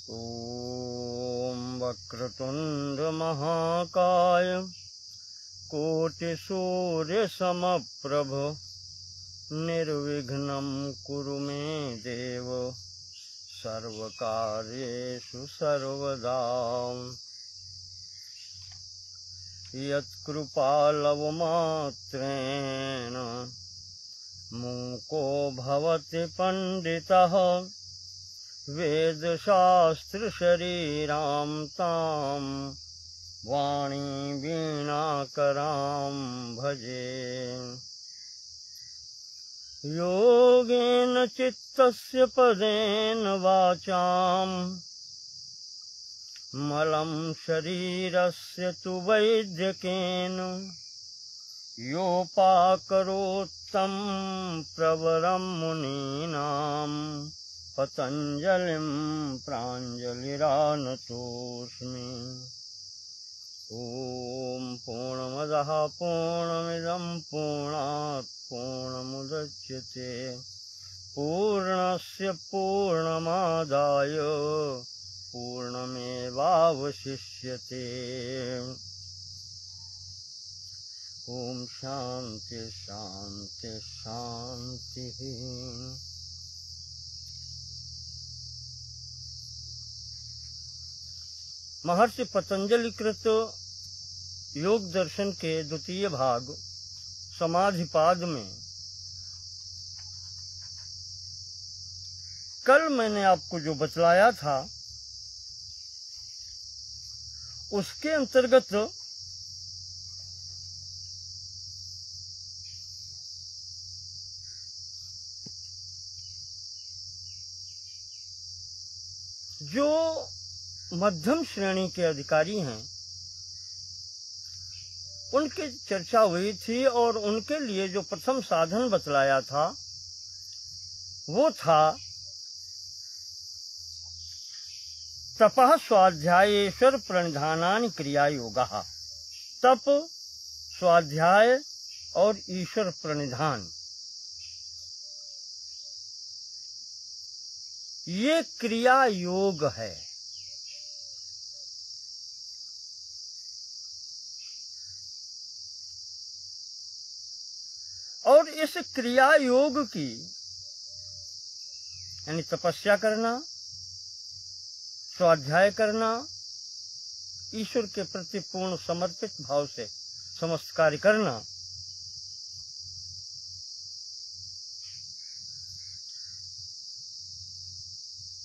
ॐ वक्रतुण्ड महाकाय कोटिसूर्यसमप्रभ निर्विघ्नं कुरु मे देव सर्वकार्येषु सर्वदा। यत्कृपालवमात्रेण मूको भवति पंडितः वेदशास्त्रशरीरां तां वाणी वीणाकरां भजे। योगेन चित्तस्य पदेन वाचां मलं शरीरस्य तु वैद्यकेन योपाकरोत्तं प्रवरं मुनीनां पतञ्जलिं प्राञ्जलिरानतोऽस्मि। ॐ पूर्णमदः पूर्णमिदं पूर्णात् पूर्णमुदच्यते पूर्णस्य पूर्णमादाय पूर्णमेवावशिष्यते। ॐ शान्ति शान्ति शान्तिः। महर्षि पतंजलि कृत योग दर्शन के द्वितीय भाग समाधिपाद में कल मैंने आपको जो बतलाया था उसके अंतर्गत जो मध्यम श्रेणी के अधिकारी हैं उनकी चर्चा हुई थी और उनके लिए जो प्रथम साधन बतलाया था वो था तपः स्वाध्यायेश्वर प्रणिधानानि क्रिया योगः। तप, स्वाध्याय और ईश्वर प्रणिधान ये क्रिया योग है। और इस क्रिया योग की यानी तपस्या करना, स्वाध्याय करना, ईश्वर के प्रति पूर्ण समर्पित भाव से समस्त कार्य करना,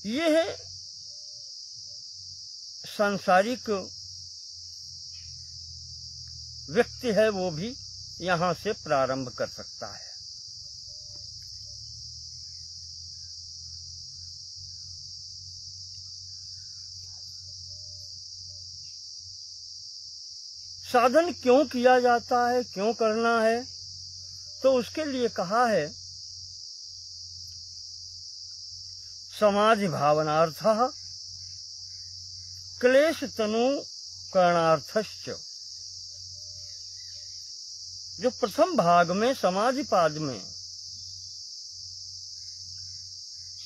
यह सांसारिक व्यक्ति है वो भी यहाँ से प्रारंभ कर सकता है। साधन क्यों किया जाता है, क्यों करना है, तो उसके लिए कहा है समाधि भावनार्थः क्लेश तनु करणार्थश्च। जो प्रथम भाग में समाधिपाद में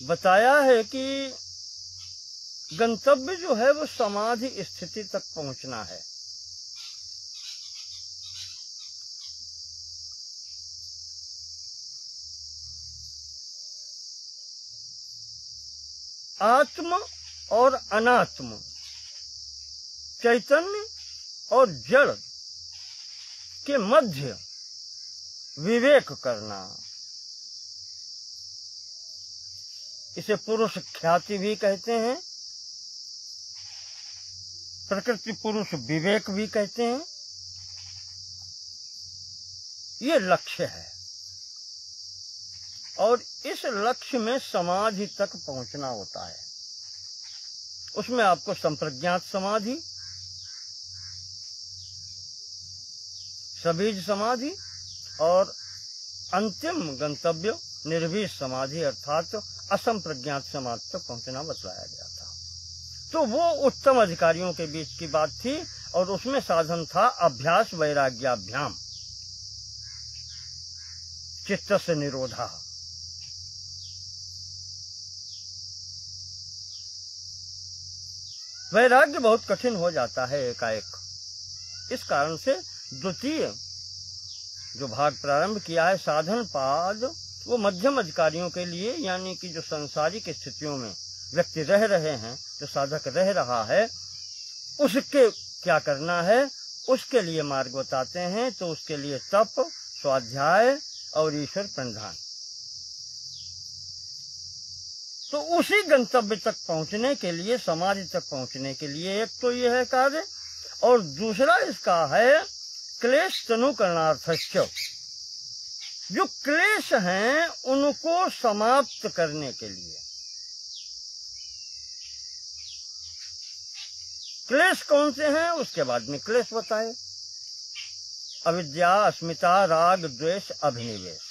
बताया है कि गंतव्य जो है वो समाधि स्थिति तक पहुंचना है। आत्म और अनात्म, चैतन्य और जड़ के मध्य विवेक करना, इसे पुरुष ख्याति भी कहते हैं, प्रकृति पुरुष विवेक भी कहते हैं। ये लक्ष्य है और इस लक्ष्य में समाधि तक पहुंचना होता है। उसमें आपको संप्रज्ञात समाधि, सबीज समाधि और अंतिम गंतव्य निर्विष समाधि अर्थात असंप्रज्ञात समाधि तक पहुंचना बतलाया गया था। तो वो उत्तम अधिकारियों के बीच की बात थी और उसमें साधन था अभ्यास वैराग्याभ्याम चित्तस्य निरोधः। वैराग्य बहुत कठिन हो जाता है एकाएक। इस कारण से द्वितीय जो भाग प्रारंभ किया है साधन पाद, वो मध्यम अधिकारियों के लिए, यानी कि जो सांसारिक स्थितियों में व्यक्ति रह रहे हैं, जो साधक रह रहा है, उसके क्या करना है उसके लिए मार्ग बताते हैं। तो उसके लिए तप, स्वाध्याय और ईश्वर प्रणिधान। तो उसी गंतव्य तक पहुंचने के लिए, समाधि तक पहुंचने के लिए एक तो यह है कार्य, और दूसरा इसका है क्लेश तनुकरणार्थस्य। जो क्लेश हैं उनको समाप्त करने के लिए। क्लेश कौन से हैं उसके बाद में क्लेश बताए। अविद्या, अस्मिता, राग, द्वेष, अभिनिवेश।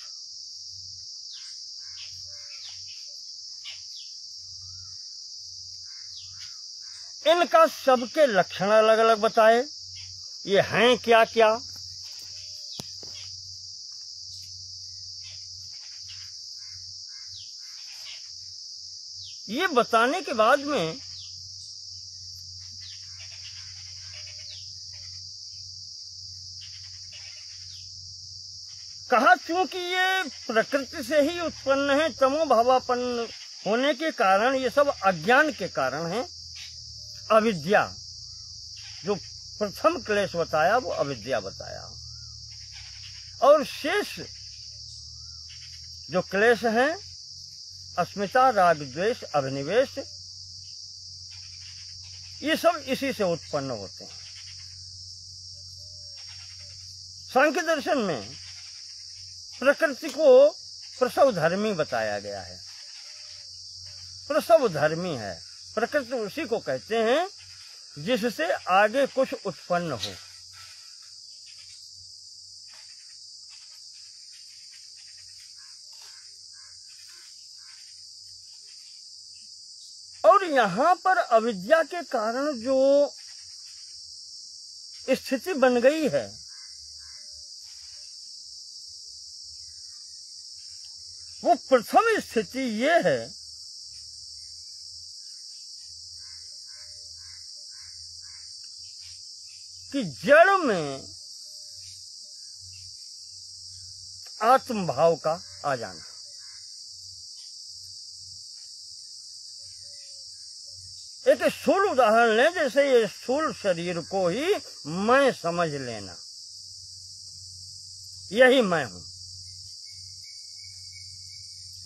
इनका सबके लक्षण अलग अलग बताए। ये हैं क्या क्या। ये बताने के बाद में कहा, क्योंकि ये प्रकृति से ही उत्पन्न है, तमोभावापन्न होने के कारण, ये सब अज्ञान के कारण है। अविद्या, जो प्रथम क्लेश बताया वो अविद्या बताया, और शेष जो क्लेश हैं अस्मिता, राग, द्वेष, अभिनिवेश, ये सब इसी से उत्पन्न होते हैं। सांख्य दर्शन में प्रकृति को प्रसव धर्मी बताया गया है। प्रसव धर्मी है। प्रकृति उसी को कहते हैं जिससे आगे कुछ उत्पन्न हो। और यहां पर अविद्या के कारण जो स्थिति बन गई है, वो प्रथम स्थिति ये है कि जड़ में आत्मभाव का आ जाना। एक स्थूल उदाहरण लें, जैसे ये स्थूल शरीर को ही मैं समझ लेना, यही मैं हूं।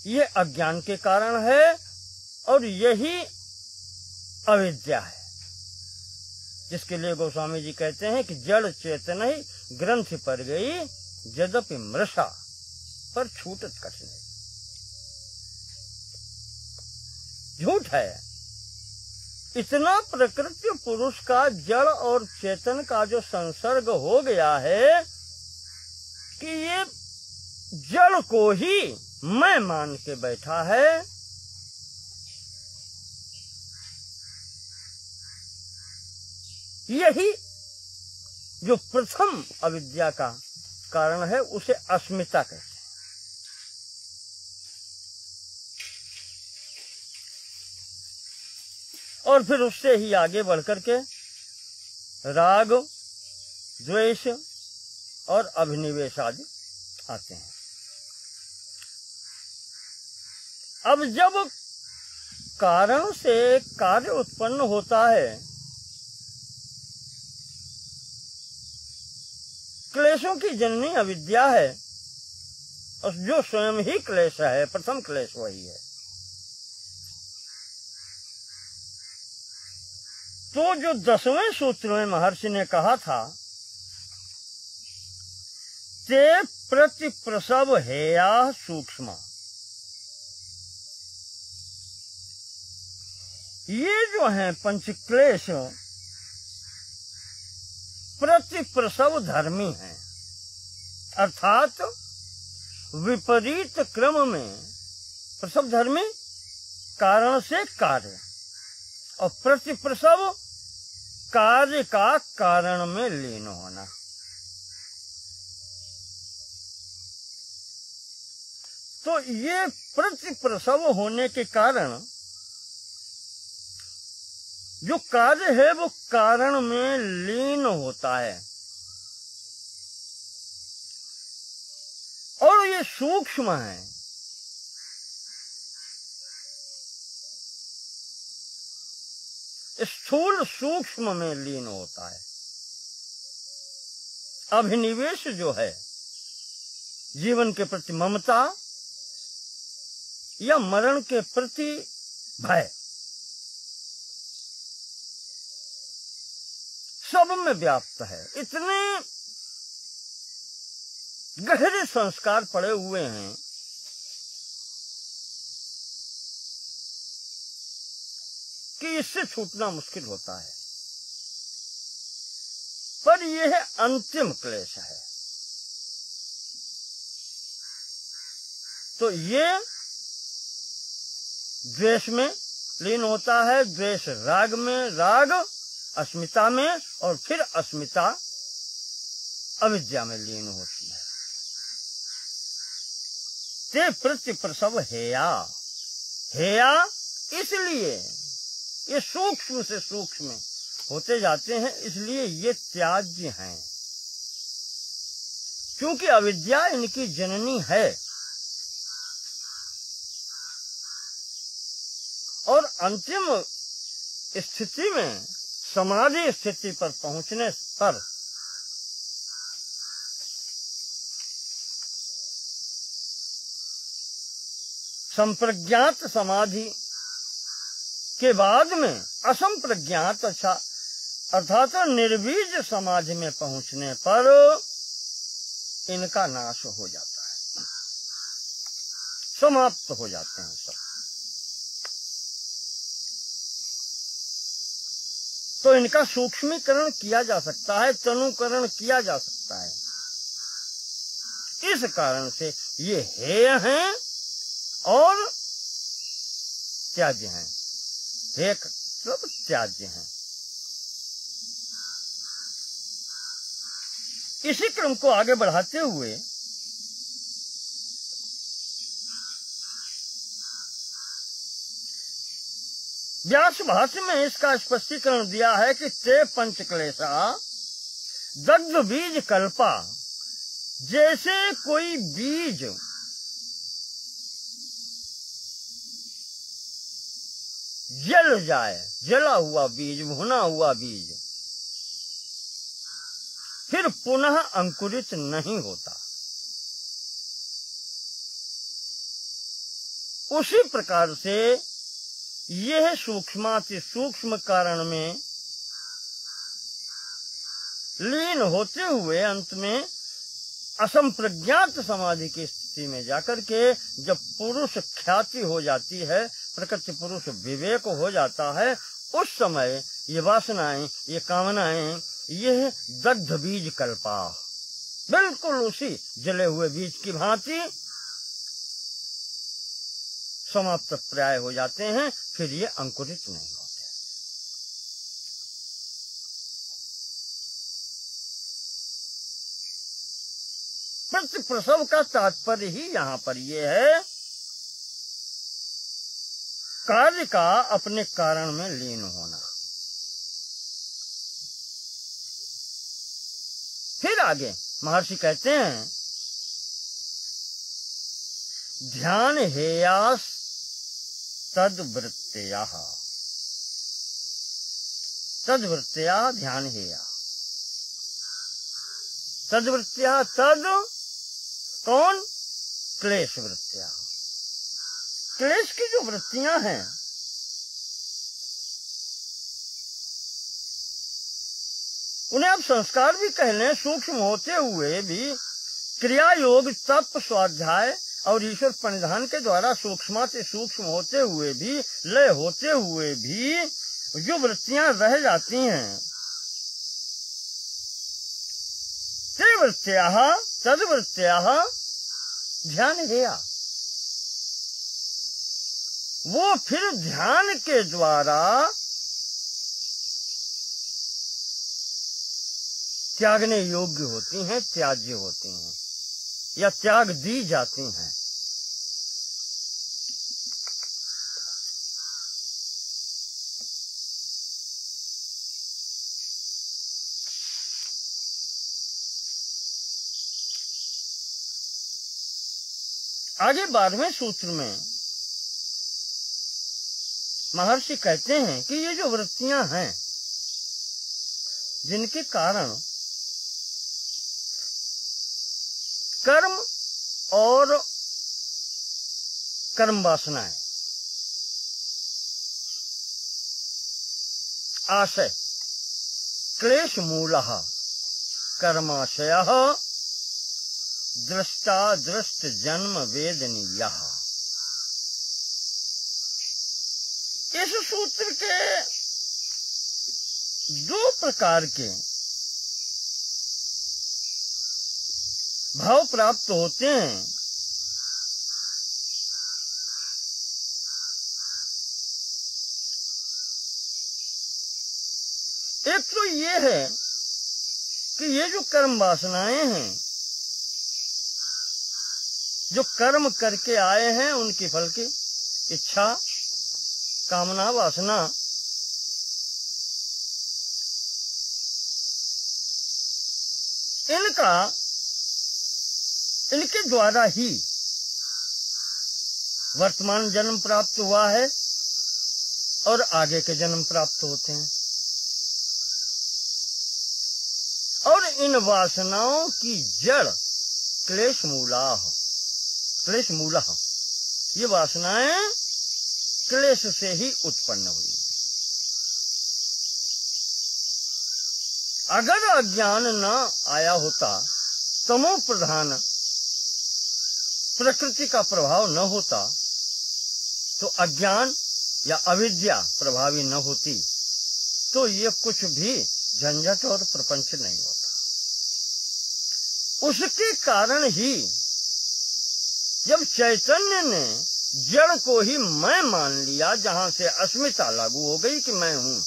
ये अज्ञान के कारण है और यही अविद्या है, जिसके लिए गोस्वामी जी कहते हैं कि जड़ चेतन ही ग्रंथि पर गई, यद्यपि मृषा पर छूटत कठिन। झूठ है। इतना प्रकृति पुरुष का जड़ और चेतन का जो संसर्ग हो गया है कि ये जड़ को ही मैं मान के बैठा है। यही जो प्रथम अविद्या का कारण है, उसे अस्मिता कहते हैं। और फिर उससे ही आगे बढ़कर के राग, द्वेष और अभिनिवेश आदि आते हैं। अब जब कारण से कार्य उत्पन्न होता है, क्लेशों की जननी अविद्या है, और जो स्वयं ही क्लेश है, प्रथम क्लेश वही है। तो जो 10वें सूत्र में महर्षि ने कहा था, ते प्रतिप्रसव हेया सूक्ष्म, ये जो है पंचक्लेश प्रतिप्रसव धर्मी हैं, अर्थात विपरीत क्रम में। प्रसव धर्मी कारण से कार्य, और प्रतिप्रसव कार्य का कारण में लीन होना। तो ये प्रतिप्रसव होने के कारण जो कार्य है वो कारण में लीन होता है, और ये सूक्ष्म है। स्थूल सूक्ष्म में लीन होता है। अभिनिवेश जो है, जीवन के प्रति ममता या मरण के प्रति भय, सब में व्याप्त है। इतने गहरे संस्कार पड़े हुए हैं कि इससे छूटना मुश्किल होता है। पर यह अंतिम क्लेश है। तो ये द्वेष में लीन होता है, द्वेष राग में, राग अस्मिता में, और फिर अस्मिता अविद्या में लीन होती है। ते प्रति प्रसव हेया, हेया इसलिए ये सूक्ष्म से सूक्ष्म होते जाते हैं, इसलिए ये त्याज्य हैं, क्योंकि अविद्या इनकी जननी है। और अंतिम स्थिति में, समाधि स्थिति पर पहुंचने पर संप्रज्ञात समाधि के बाद में असंप्रज्ञात अर्थात निर्बीज समाधि में पहुंचने पर इनका नाश हो जाता है, समाप्त हो जाते हैं सब। तो इनका सूक्ष्मीकरण किया जा सकता है, तनुकरण किया जा सकता है। इस कारण से ये हेय हैं और त्याज्य हैं। हेय सब त्याज्य हैं। इसी क्रम को आगे बढ़ाते हुए व्यास भाष्य में इसका स्पष्टीकरण दिया है कि ते पंच क्लेशा दग्ध बीज कल्पा, जैसे कोई बीज जल जाए, जला हुआ बीज, भुना हुआ बीज फिर पुनः अंकुरित नहीं होता, उसी प्रकार से यह सूक्ष्माति सूक्ष्म कारण में लीन होते हुए अंत में असंप्रज्ञात समाधि की स्थिति में जाकर के जब पुरुष ख्याति हो जाती है, प्रकृति पुरुष विवेक हो जाता है, उस समय ये वासनाएं, ये कामनाएं, यह दग्ध बीज कल्पा, बिल्कुल उसी जले हुए बीज की भांति समाप्त प्राय हो जाते हैं, फिर ये अंकुरित नहीं होते। प्रतिप्रसव का तात्पर्य ही यहाँ पर ये है, कार्य का अपने कारण में लीन होना। फिर आगे महर्षि कहते हैं, ध्यान हेयास तद्वृत्तया, तद्वृत्तया ध्यान हेया, तद्वृत्तया, तद कौन? क्लेश वृत्तियां। क्लेश की जो वृत्तियां हैं उन्हें आप संस्कार भी कह लें, सूक्ष्म होते हुए भी क्रिया योग तप स्वाध्याय और ईश्वर परिधान के द्वारा सूक्ष्म से सूक्ष्म होते हुए भी, लय होते हुए भी जो वृत्तियां रह जाती हैं, ते वृत्त्याः तद्वृत्त्याः ध्यान हेया, वो फिर ध्यान के द्वारा त्यागने योग्य होती हैं, त्याज्य होती हैं या त्याग दी जाती हैं। आगे 12वें सूत्र में महर्षि कहते हैं कि ये जो वृत्तियां हैं जिनके कारण कर्म और कर्म वासनाएं, आशय, क्लेश मूलः कर्माशयः दृष्टा दृष्ट जन्म वेदनीयः। इस सूत्र के दो प्रकार के भाव प्राप्त होते हैं। एक तो ये है कि ये जो कर्म वासनाएं हैं, जो कर्म करके आए हैं, उनकी फल की इच्छा, कामना, वासना, इनके द्वारा ही वर्तमान जन्म प्राप्त हुआ है और आगे के जन्म प्राप्त होते हैं। और इन वासनाओं की जड़ क्लेश मूलाः, ये वासनाएं क्लेश से ही उत्पन्न हुई। अगर अज्ञान न आया होता, तमो प्रधान प्रकृति का प्रभाव न होता, तो अज्ञान या अविद्या प्रभावी न होती, तो ये कुछ भी झंझट और प्रपंच नहीं होता। उसके कारण ही जब चैतन्य ने जड़ को ही मैं मान लिया, जहां से अस्मिता लागू हो गई कि मैं हूं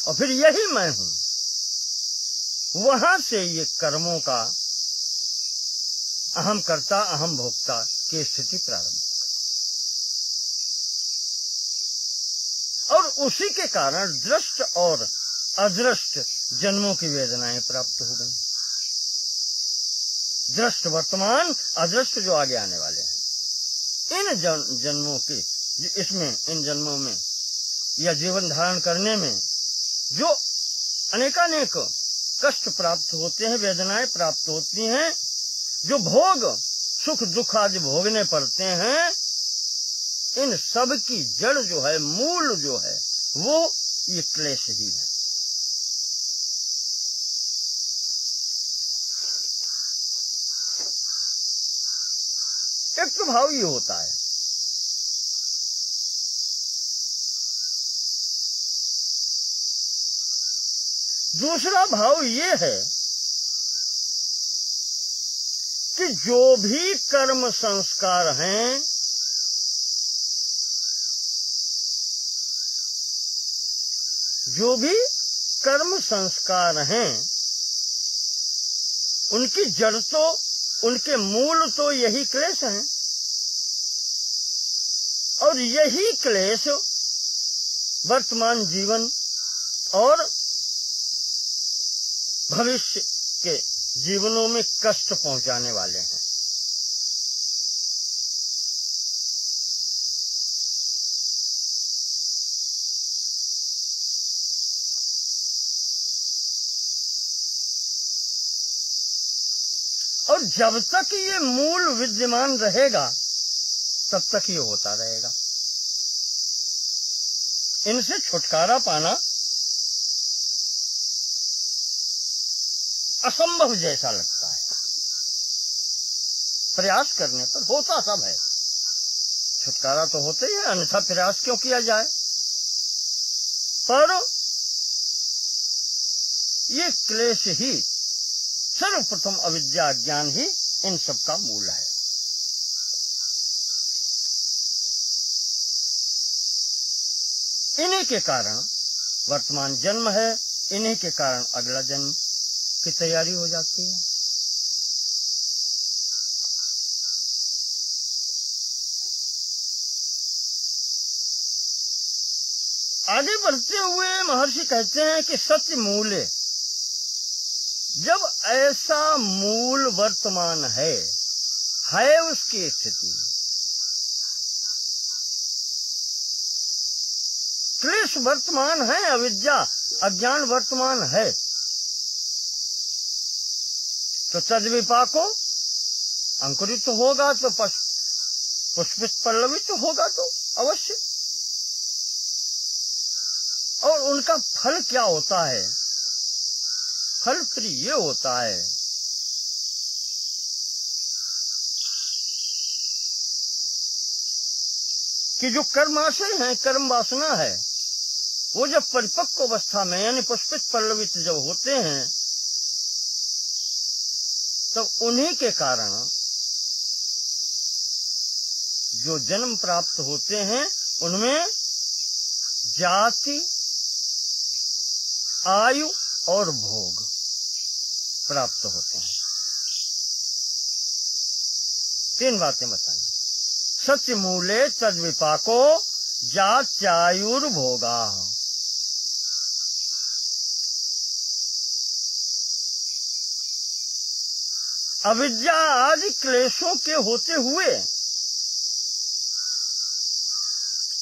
और फिर यही मैं हूं, वहां से ये कर्मों का अहम कर्ता अहम भोक्ता की स्थिति प्रारंभ हो गई। और उसी के कारण दृष्ट और अदृष्ट जन्मों की वेदनाएं प्राप्त हो गई। दृष्ट वर्तमान, अदृष्ट जो आगे आने वाले हैं। इन जन्मों की, इन जन्मों में या जीवन धारण करने में जो अनेकानेक कष्ट प्राप्त होते हैं, वेदनाएं प्राप्त होती हैं, जो भोग सुख दुख आदि भोगने पड़ते हैं, इन सब की जड़ जो है, मूल जो है, वो ये क्लेश ही है। एक तो भाव ये होता है दूसरा भाव ये है कि जो भी कर्म संस्कार हैं, जो भी कर्म संस्कार हैं, उनकी जड़ तो, उनके मूल तो यही क्लेश हैं। और यही क्लेश वर्तमान जीवन और भविष्य के जीवनों में कष्ट पहुंचाने वाले हैं। और जब तक ये मूल विद्यमान रहेगा, तब तक ये होता रहेगा। इनसे छुटकारा पाना असंभव जैसा लगता है। प्रयास करने पर होता सब है, छुटकारा तो होता ही है, अन्यथा प्रयास क्यों किया जाए। पर ये क्लेश ही, सर्वप्रथम अविद्या ज्ञान ही इन सब का मूल है। इन्हीं के कारण वर्तमान जन्म है, इन्हीं के कारण अगला जन्म की तैयारी हो जाती है। आगे बढ़ते हुए महर्षि कहते हैं कि सत्य मूल्य, जब ऐसा मूल वर्तमान है, है उसकी स्थिति। क्लेश वर्तमान है, अविद्या अज्ञान वर्तमान है, तो तद्विपाको अंकुरित तो होगा, तो पुष्पित पल्लवित तो होगा तो अवश्य। और उनका फल क्या होता है? फल फिर ये होता है कि जो कर्माशय है, कर्म वासना है, वो जब परिपक्व अवस्था में यानी पुष्पित पल्लवित जब होते हैं, तब उन्हीं के कारण जो जन्म प्राप्त होते हैं उनमें जाति, आयु और भोग प्राप्त होते हैं। 3 बातें बताई। सत्य मूले तद्विपाको जात्यायुर्भोगा। अविद्या आदि क्लेशों के होते हुए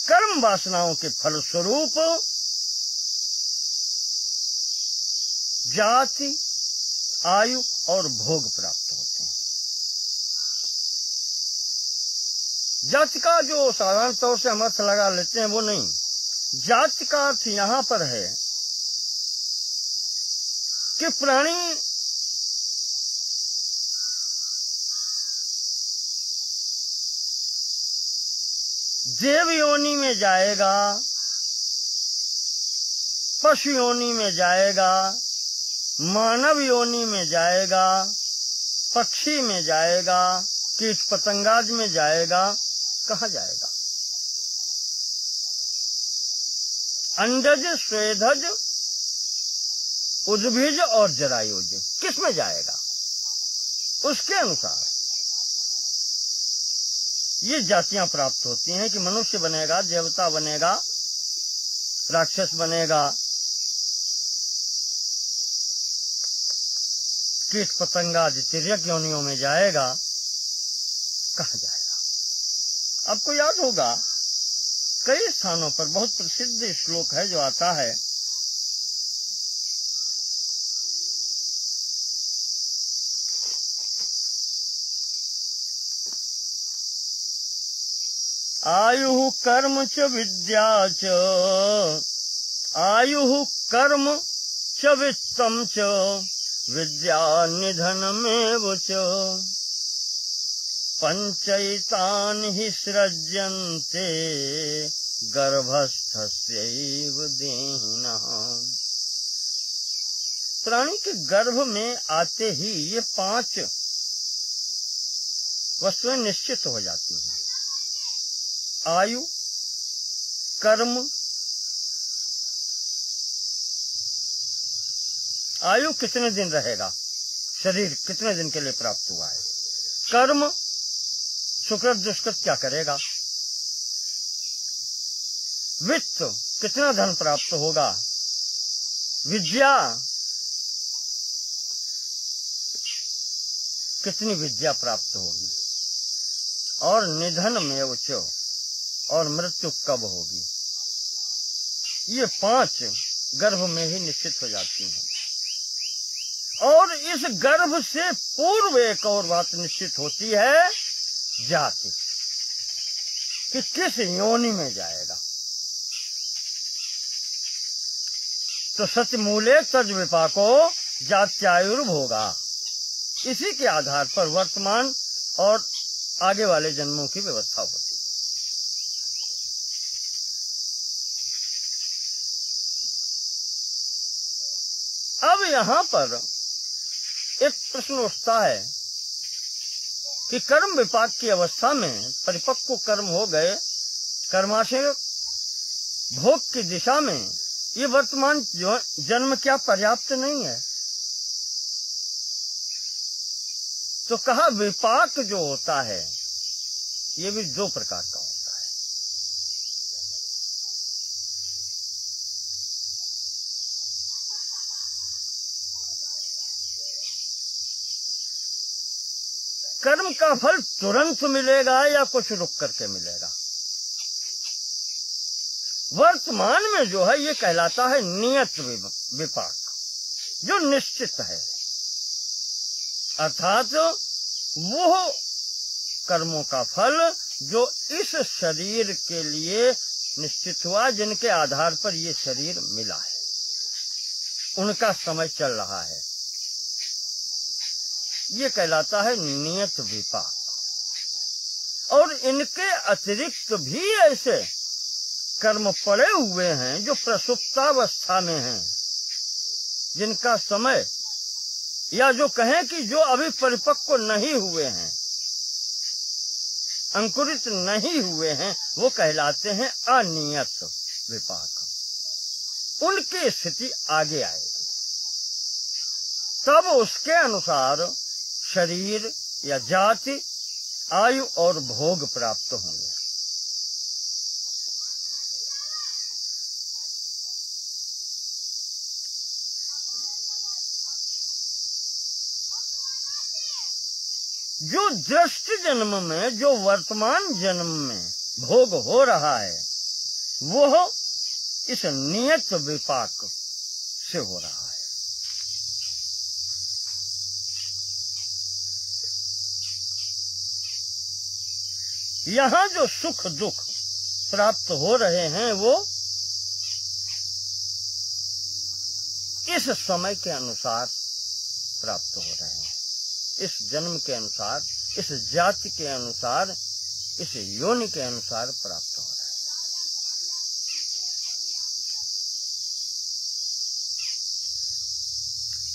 कर्म वासनाओं के फलस्वरूप जाति, आयु और भोग प्राप्त होते हैं। जाति का जो साधारण तौर से हम अर्थ लगा लेते हैं वो नहीं, जाति का अर्थ यहाँ पर है कि प्राणी देव योनि में जाएगा, पशु योनि में जाएगा, मानव योनि में जाएगा, पक्षी में जाएगा, कीट पतंगाज में जाएगा, कहाँ जाएगा? अंडज, स्वेदज, उद्भिज और जरायुज, किस में जाएगा? उसके अनुसार ये जातियां प्राप्त होती हैं कि मनुष्य बनेगा, देवता बनेगा, राक्षस बनेगा, कीट पतंगा तिर्यक योनियों में जाएगा, कहाँ जाएगा? आपको याद होगा कई स्थानों पर बहुत प्रसिद्ध श्लोक है जो आता है, आयु कर्म च विद्या च, आयु कर्म च वित्तम च, विद्या निधनमेव च, पंचैतानि हि सृज्यन्ते गर्भस्थस्यैव देहिनः। प्राणी के गर्भ में आते ही ये 5 वस्तुएं निश्चित हो जाती हैं। आयु, कर्म, आयु कितने दिन रहेगा, शरीर कितने दिन के लिए प्राप्त हुआ है, कर्म सुकृत दुष्कृत क्या करेगा, वित्त कितना धन प्राप्त होगा, विद्या कितनी विद्या प्राप्त होगी, और निधन में उच्च, और मृत्यु कब होगी। ये 5 गर्भ में ही निश्चित हो जाती हैं। और इस गर्भ से पूर्व एक और बात निश्चित होती है, जाति, कि किस योनि में जाएगा। तो सत्य मूले तज विपाको जात्यायुर्भोगा, इसी के आधार पर वर्तमान और आगे वाले जन्मों की व्यवस्था होती है। अब यहाँ पर एक प्रश्न उठता है कि कर्म विपाक की अवस्था में परिपक्व कर्म हो गए, कर्माशय भोग की दिशा में ये वर्तमान जन्म क्या पर्याप्त नहीं है? तो कहा विपाक जो होता है ये भी 2 प्रकार का होता है। कर्म का फल तुरंत मिलेगा या कुछ रुक करके मिलेगा। वर्तमान में जो है ये कहलाता है नियत विपाक, जो निश्चित है, अर्थात वो कर्मों का फल जो इस शरीर के लिए निश्चित हुआ, जिनके आधार पर ये शरीर मिला है, उनका समय चल रहा है, ये कहलाता है नियत विपाक। और इनके अतिरिक्त भी ऐसे कर्म पड़े हुए हैं जो प्रसुप्तावस्था में हैं, जिनका समय, या जो कहें कि जो अभी परिपक्व नहीं हुए हैं, अंकुरित नहीं हुए हैं, वो कहलाते हैं अनियत विपाक। उनकी स्थिति आगे आएगी, तब उसके अनुसार शरीर या जाति, आयु और भोग प्राप्त होंगे। जो दृष्टि जन्म में, जो वर्तमान जन्म में भोग हो रहा है, वो इस नियत विपाक से हो रहा है। यहाँ जो सुख दुख प्राप्त हो रहे हैं वो इस समय के अनुसार प्राप्त हो रहे हैं, इस जन्म के अनुसार, इस जाति के अनुसार, इस योनि के अनुसार प्राप्त हो रहे हैं।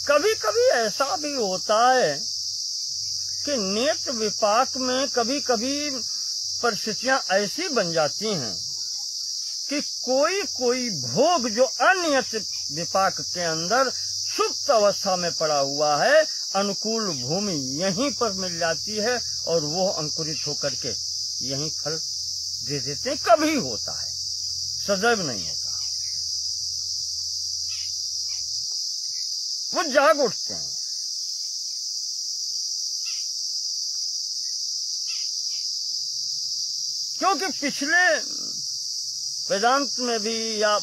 कभी कभी ऐसा भी होता है कि नियत विपाक में कभी कभी परिस्थितियां ऐसी बन जाती हैं कि कोई कोई भोग जो अनियत विपाक के अंदर सुप्त अवस्था में पड़ा हुआ है, अनुकूल भूमि यहीं पर मिल जाती है और वो अंकुरित होकर के यहीं फल दे देते हैं। कभी होता है, सदैव नहीं होता। वो जाग उठते हैं। क्योंकि पिछले वेदांत में भी या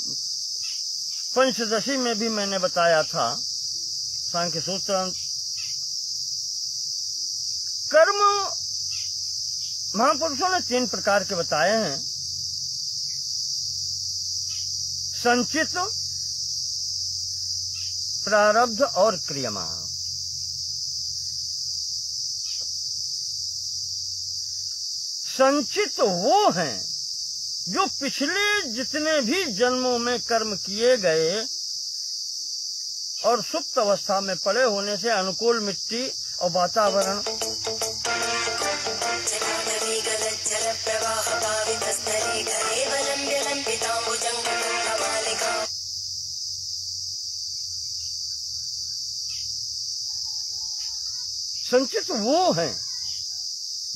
पंचदशी में भी मैंने बताया था, सांख्य सूत्र, कर्म महापुरुषों ने 3 प्रकार के बताए हैं: संचित, प्रारब्ध और क्रियमाण। संचित वो हैं जो पिछले जितने भी जन्मों में कर्म किए गए और सुप्त अवस्था में पड़े होने से अनुकूल मिट्टी और वातावरण, संचित वो हैं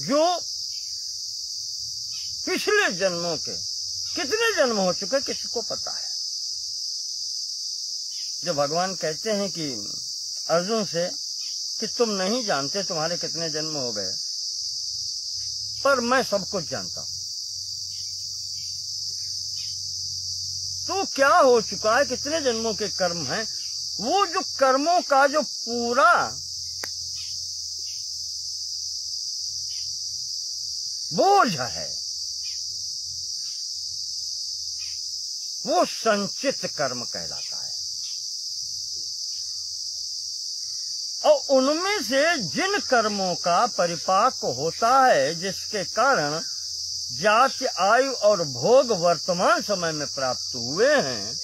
जो पिछले जन्मों के, कितने जन्म हो चुके किसी को पता है। जो भगवान कहते हैं कि अर्जुन से कि तुम नहीं जानते तुम्हारे कितने जन्म हो गए, पर मैं सब कुछ जानता हूं। तो क्या हो चुका है, कितने जन्मों के कर्म हैं, वो जो कर्मों का जो पूरा बोझ है वो संचित कर्म कहलाता है। और उनमें से जिन कर्मों का परिपाक होता है, जिसके कारण जाति, आयु और भोग वर्तमान समय में प्राप्त हुए हैं,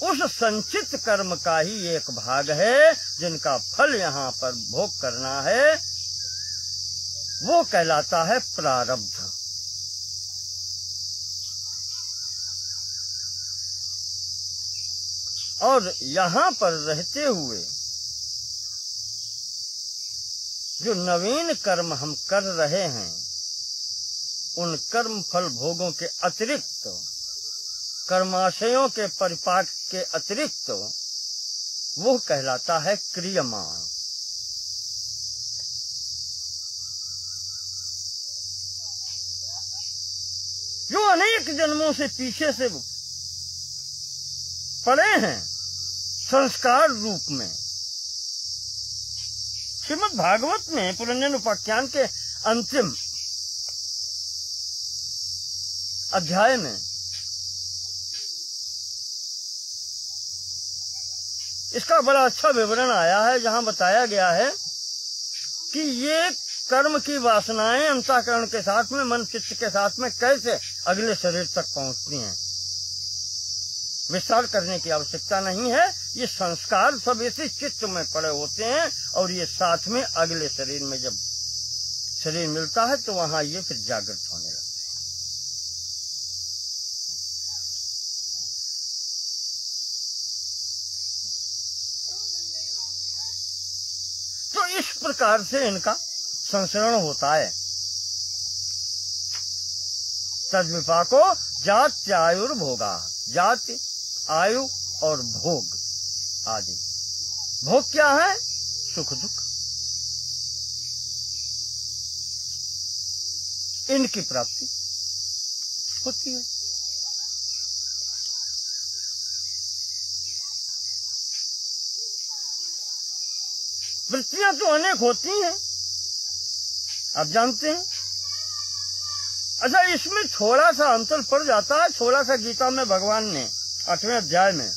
उस संचित कर्म का ही एक भाग है जिनका फल यहाँ पर भोग करना है, वो कहलाता है प्रारब्ध। और यहाँ पर रहते हुए जो नवीन कर्म हम कर रहे हैं, उन कर्म फल भोगों के अतिरिक्त, कर्माशयों के परिपाक के अतिरिक्त, वो कहलाता है क्रियमाण। अनेक जन्मों से पीछे से पड़े हैं संस्कार रूप में। श्रीमद् भागवत में पुरंजन उपाख्यान के अंतिम अध्याय में इसका बड़ा अच्छा विवरण आया है, जहां बताया गया है कि ये कर्म की वासनाएं अंतःकरण के साथ में, मन चित्त के साथ में कैसे अगले शरीर तक पहुंचती हैं। विस्तार करने की आवश्यकता नहीं है, ये संस्कार सब इसी चित्त में पड़े होते हैं और ये साथ में अगले शरीर में जब शरीर मिलता है तो वहां ये फिर जागृत होने लगते हैं। तो इस प्रकार से इनका संसरण होता है। तद्विपाको जात्यायुर्भोगा, जाति, आयु और भोग आदि। भोग क्या है? सुख दुख, इनकी प्राप्ति होती है। वृत्तियां तो अनेक होती हैं, आप जानते हैं। अच्छा, इसमें थोड़ा सा अंतर पड़ जाता है, थोड़ा सा गीता में भगवान ने 8वें अध्याय में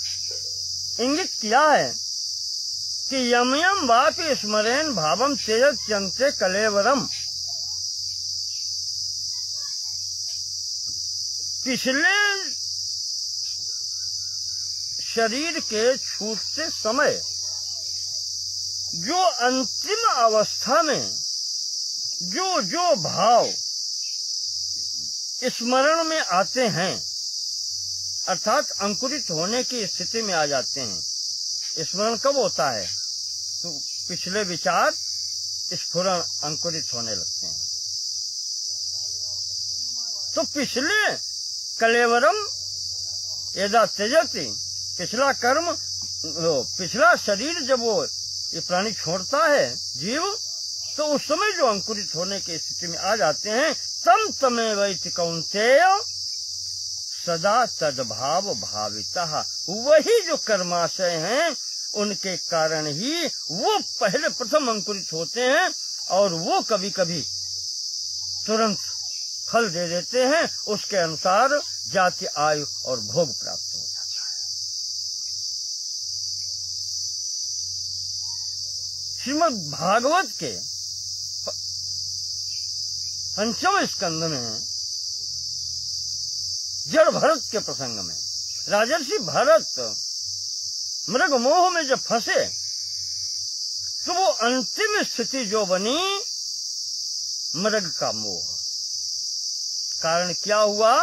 इंगित किया है कि यम यम वापि स्मरेन भावम त्यजत्यन्ते कलेवरम। पिछले शरीर के छूटते समय जो अंतिम अवस्था में जो जो भाव स्मरण में आते हैं, अर्थात अंकुरित होने की स्थिति में आ जाते हैं। स्मरण कब होता है? तो पिछले विचार स्फुरण अंकुरित होने लगते हैं। तो पिछले कलेवरम यदा त्यजति, पिछला कर्म, पिछला शरीर जब वो ये प्राणी छोड़ता है जीव, तो उस समय जो अंकुरित होने की स्थिति में आ जाते हैं, तम तमेवैति कौन्तेय सदा तद्भाव भावितः। वही जो कर्माशय हैं उनके कारण ही वो पहले प्रथम अंकुरित होते हैं और वो कभी कभी तुरंत फल दे देते हैं। उसके अनुसार जाति, आयु और भोग प्राप्त हो जाता है। श्रीमद् भागवत के 5वें स्कंद में जड़ भरत के प्रसंग में राजर्षि भरत मृग मोह में जब फंसे तो वो अंतिम स्थिति जो बनी, मृग का मोह। कारण क्या हुआ?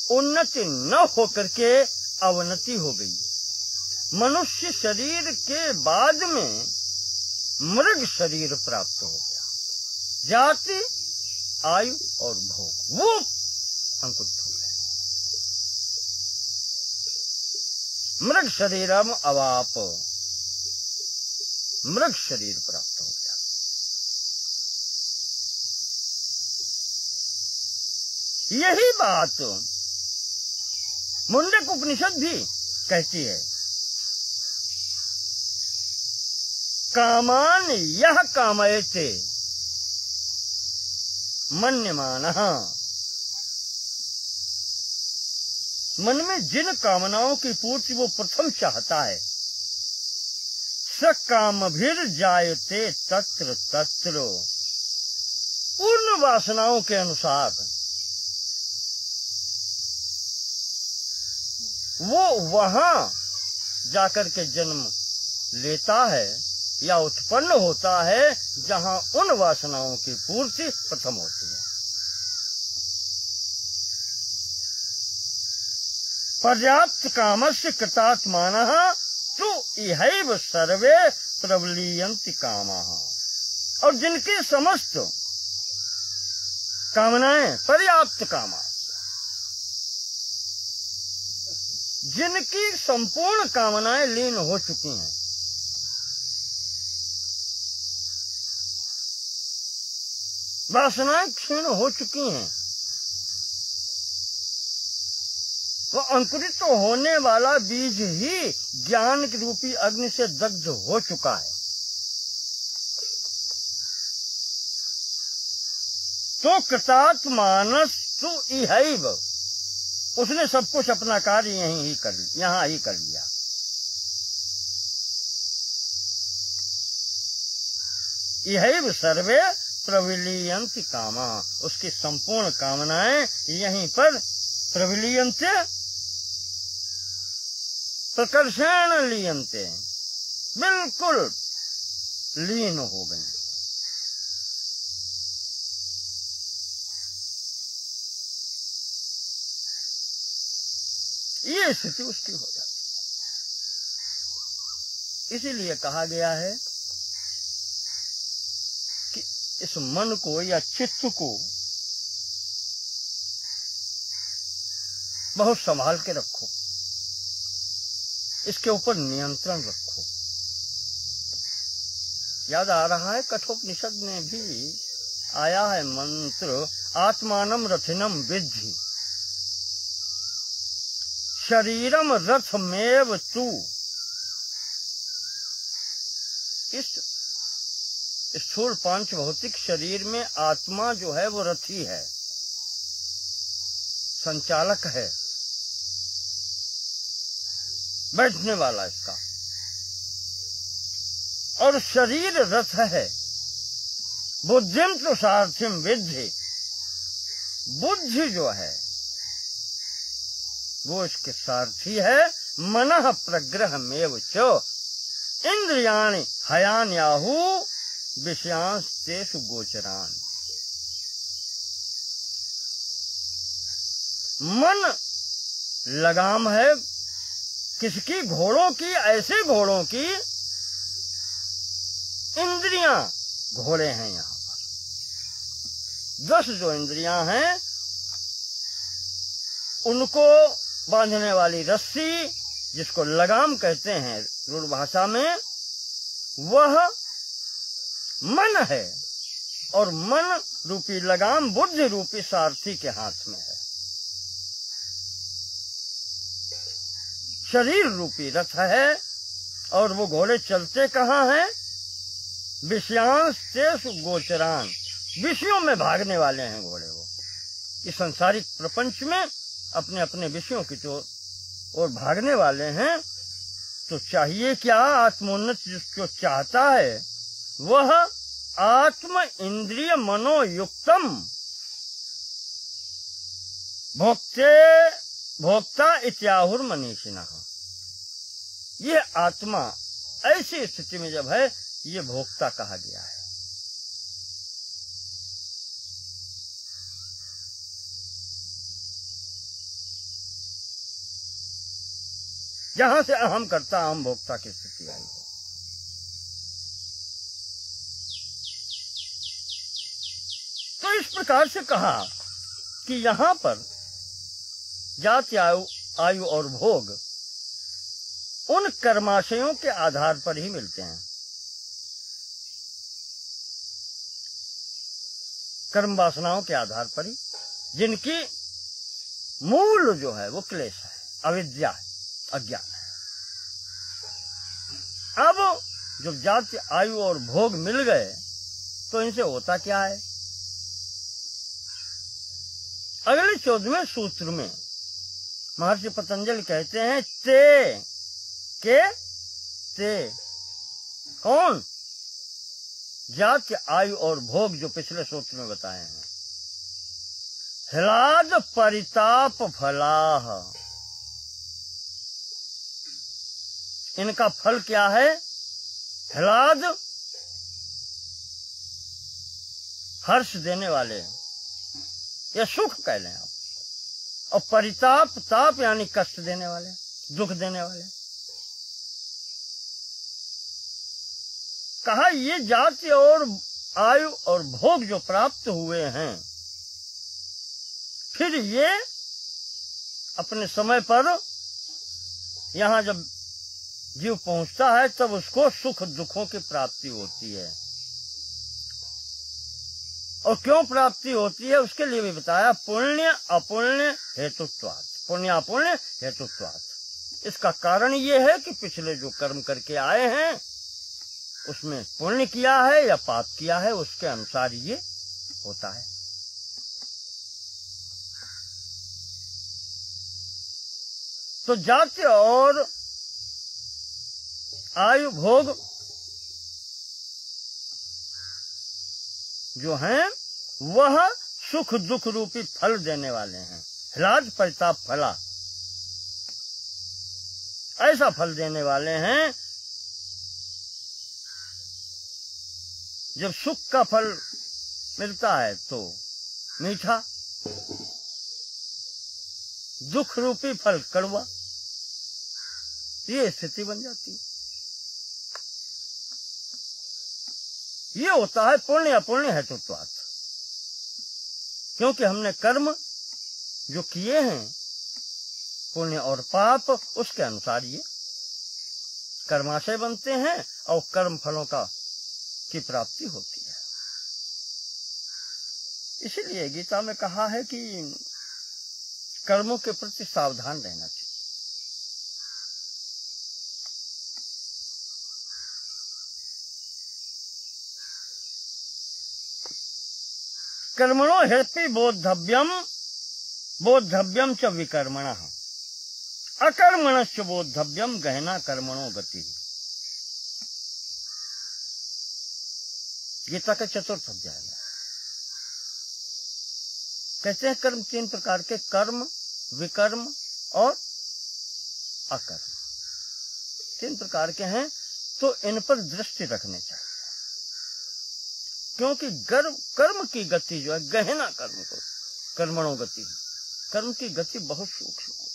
उन्नति न होकर के अवनति हो गई। मनुष्य शरीर के बाद में मृग शरीर प्राप्त हो गया। जाति, आयु और भोग वो अंकुरित हो गए। मृग शरीरम अवाप, मृग शरीर प्राप्त हो गया। यही बात मुंडक उपनिषद भी कहती है। कामान यह कामयते मन्यमानः, मन में जिन कामनाओं की पूर्ति वो प्रथम चाहता है, स कामभिर जायते तत्र तत्र, उन वासनाओं के अनुसार वो वहां जाकर के जन्म लेता है या उत्पन्न होता है जहां उन वासनाओं की पूर्ति प्रथम होती है। पर्याप्त कामस्य कृतात्मानः तु इहैव सर्वे प्रबलीयन्ति कामाः, और जिनकी समस्त कामनाएं पर्याप्त कामा, जिनकी संपूर्ण कामनाएं लीन हो चुकी हैं, वासनाएं क्षीण हो चुकी हैं, वो अंकुरित तो होने वाला बीज ही ज्ञान की रूपी अग्नि से दग्ध हो चुका है। तो कृतार्थ मानस तु इहैव, उसने सब कुछ अपना कार्य यहाँ ही कर लिया। इहैव सर्वे प्रविलीयन्ति कामा, उसकी संपूर्ण कामनाएं यहीं पर प्रविलीयन्ते प्रकर्षण लीयन्ते, बिल्कुल लीन हो गए। ये स्थिति उसकी हो जाती है। इसीलिए कहा गया है कि इस मन को या चित्त को बहुत संभाल के रखो, इसके ऊपर नियंत्रण रखो। याद आ रहा है कठोपनिषद में भी आया है मंत्र, आत्मानम रथिनम विद्धि शरीरम रथमेव तू। इस स्थूल पांच भौतिक शरीर में आत्मा जो है वो रथी है, संचालक है, बैठने वाला इसका, और शरीर रथ है। बुद्धिम तो सारथिम विद्धि, बुद्धि जो है वो इसके सारथी है। मनः प्रग्रहमेव च इंद्रियाणि हयान्याहु विषयांस्तेषु गोचरान्। मन लगाम है किसकी? घोड़ों की। ऐसे घोड़ों की इंद्रियां घोड़े हैं यहाँ पर। 10 जो इंद्रियां हैं उनको बांधने वाली रस्सी, जिसको लगाम कहते हैं रूढ़ भाषा में, वह मन है। और मन रूपी लगाम बुद्धि रूपी सारथी के हाथ में है। शरीर रूपी रथ है। और वो घोड़े चलते कहाँ हैं? विषयांस्तेषु गोचरान, विषयों में भागने वाले हैं घोड़े। वो इस संसारिक प्रपंच में अपने अपने विषयों की ओर भागने वाले हैं। तो चाहिए क्या? आत्मोन्नति जो चाहता है वह आत्म इंद्रिय मनोयुक्तम भोक्ता इत्याहुर मनीषिणः। ये आत्मा ऐसी स्थिति में जब है, ये भोक्ता कहा गया है। जहां से अहम करता अहम भोक्ता की स्थिति आई है। तो इस प्रकार से कहा कि यहां पर जाति, आयु और भोग उन कर्माशयों के आधार पर ही मिलते हैं। कर्म वासनाओं के आधार पर ही, जिनकी मूल जो है वो क्लेश है, अविद्या है, अज्ञान है। अब जब जाति, आयु और भोग मिल गए तो इनसे होता क्या है? अगले 14वें सूत्र में महर्षि पतंजलि कहते हैं ते कौन? जाति, आयु और भोग जो पिछले सूत्र में बताए हैं। ह्लाद परिताप फलाह, इनका फल क्या है? ह्लाद हर्ष देने वाले या सुख कह लें आप, और परिताप, ताप यानी कष्ट देने वाले, दुख देने वाले। कहा ये जाति और आयु और भोग जो प्राप्त हुए हैं, फिर ये अपने समय पर यहां जब जीव पहुंचता है तब उसको सुख दुखों की प्राप्ति होती है। और क्यों प्राप्ति होती है उसके लिए भी बताया, पुण्य अपुण्य हेतुत्वात्। पुण्यापुण्य हेतुत्वात्। इसका कारण ये है कि पिछले जो कर्म करके आए हैं उसमें पुण्य किया है या पाप किया है, उसके अनुसार ये होता है। तो जाति और आयु भोग जो हैं वह सुख दुख रूपी फल देने वाले हैं। ह्लाद परिताप फला, ऐसा फल देने वाले हैं। जब सुख का फल मिलता है तो मीठा, दुख रूपी फल कड़वा, ये स्थिति बन जाती है। ये होता है पुण्य अपुण्य हेतुत्वात्। क्योंकि हमने कर्म जो किए हैं, पुण्य और पाप, उसके अनुसार ये कर्माशय बनते हैं और कर्म फलों की प्राप्ति होती है। इसीलिए गीता में कहा है कि कर्मों के प्रति सावधान रहना चाहिए। कर्मणो ह्यपि बोद्धव्यम बोद्धव्यम च विकर्मणः अकर्मणश्च बोद्धव्यम गहना कर्मणो गति। गीता के 4th अध्याय में कहते हैं कर्म 3 प्रकार के, कर्म, विकर्म और अकर्म 3 प्रकार के हैं। तो इन पर दृष्टि रखने चाहिए, क्योंकि कर्म की गति जो है, गहना कर्म को कर्मणों गति, कर्म की गति बहुत सूक्ष्म होती है।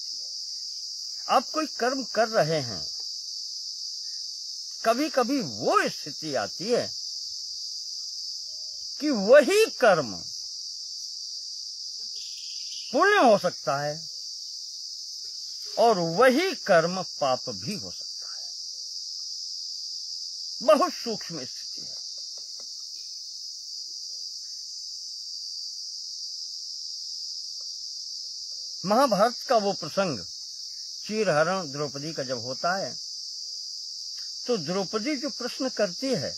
आप कोई कर्म कर रहे हैं, कभी कभी वो स्थिति आती है कि वही कर्म पुण्य हो सकता है और वही कर्म पाप भी हो सकता है। बहुत सूक्ष्म स्थिति है। महाभारत का वो प्रसंग चीरहरण द्रौपदी का जब होता है, तो द्रौपदी जो प्रश्न करती है,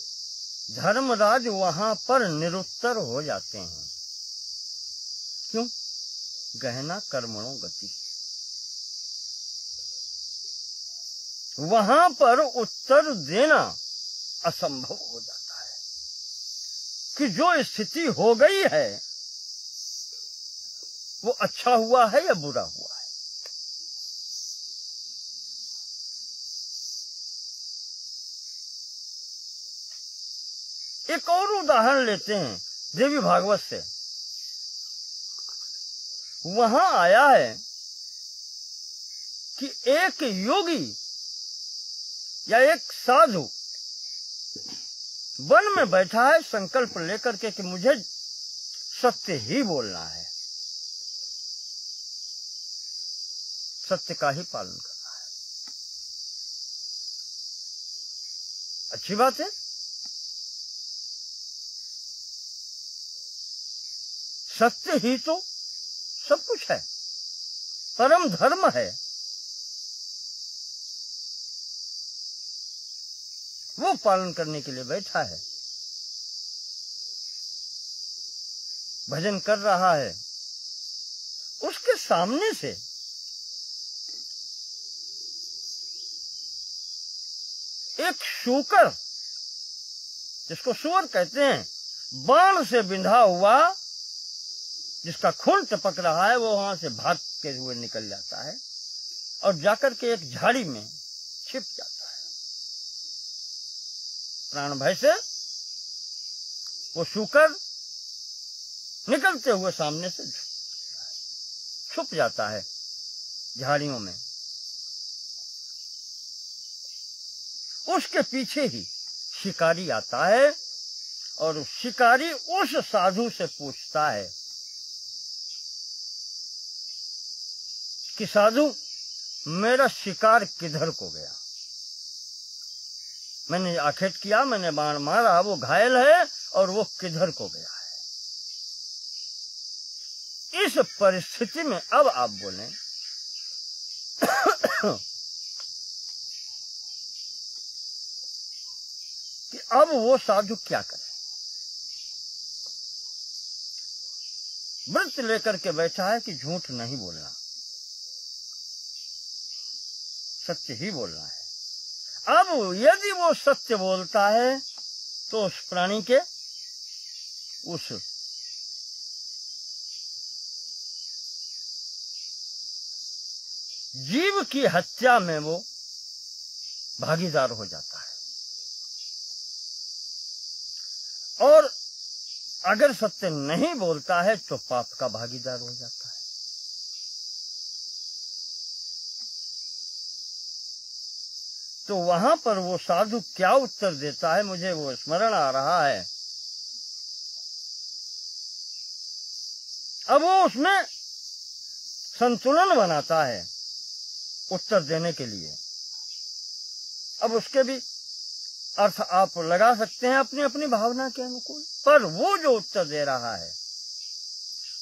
धर्मराज वहां पर निरुत्तर हो जाते हैं। क्यों? गहना कर्मणों गति। वहां पर उत्तर देना असंभव हो जाता है कि जो स्थिति हो गई है वो अच्छा हुआ है या बुरा हुआ है। एक और उदाहरण लेते हैं देवी भागवत से। वहां आया है कि एक योगी या एक साधु वन में बैठा है संकल्प लेकर के कि मुझे सत्य ही बोलना है, सत्य का ही पालन करना है। अच्छी बात है। सत्य ही तो सब कुछ है, परम धर्म है। वो पालन करने के लिए बैठा है, भजन कर रहा है। उसके सामने से एक शूकर, जिसको सुअर कहते हैं, बाण से बिंधा हुआ, जिसका खून टपक रहा है, वो वहां से भागते हुए निकल जाता है और जाकर के एक झाड़ी में छिप जाता है। प्राण भय से वो शूकर निकलते हुए सामने से छुप जाता है झाड़ियों में। उसके पीछे ही शिकारी आता है और शिकारी उस साधु से पूछता है कि साधु, मेरा शिकार किधर को गया? मैंने आखेट किया, मैंने बाण मारा, वो घायल है और वो किधर को गया है? इस परिस्थिति में अब आप बोलें कि अब वो साधु क्या करे। व्रत लेकर के बैठा है कि झूठ नहीं बोलना, सत्य ही बोलना है। अब यदि वो सत्य बोलता है तो उस प्राणी के, उस जीव की हत्या में वो भागीदार हो जाता है। और अगर सत्य नहीं बोलता है तो पाप का भागीदार हो जाता है। तो वहां पर वो साधु क्या उत्तर देता है, मुझे वो स्मरण आ रहा है। अब वो उसमें संतुलन बनाता है उत्तर देने के लिए। अब उसके भी अर्थ आप लगा सकते हैं अपनी अपनी भावना के अनुकूल, पर वो जो उत्तर दे रहा है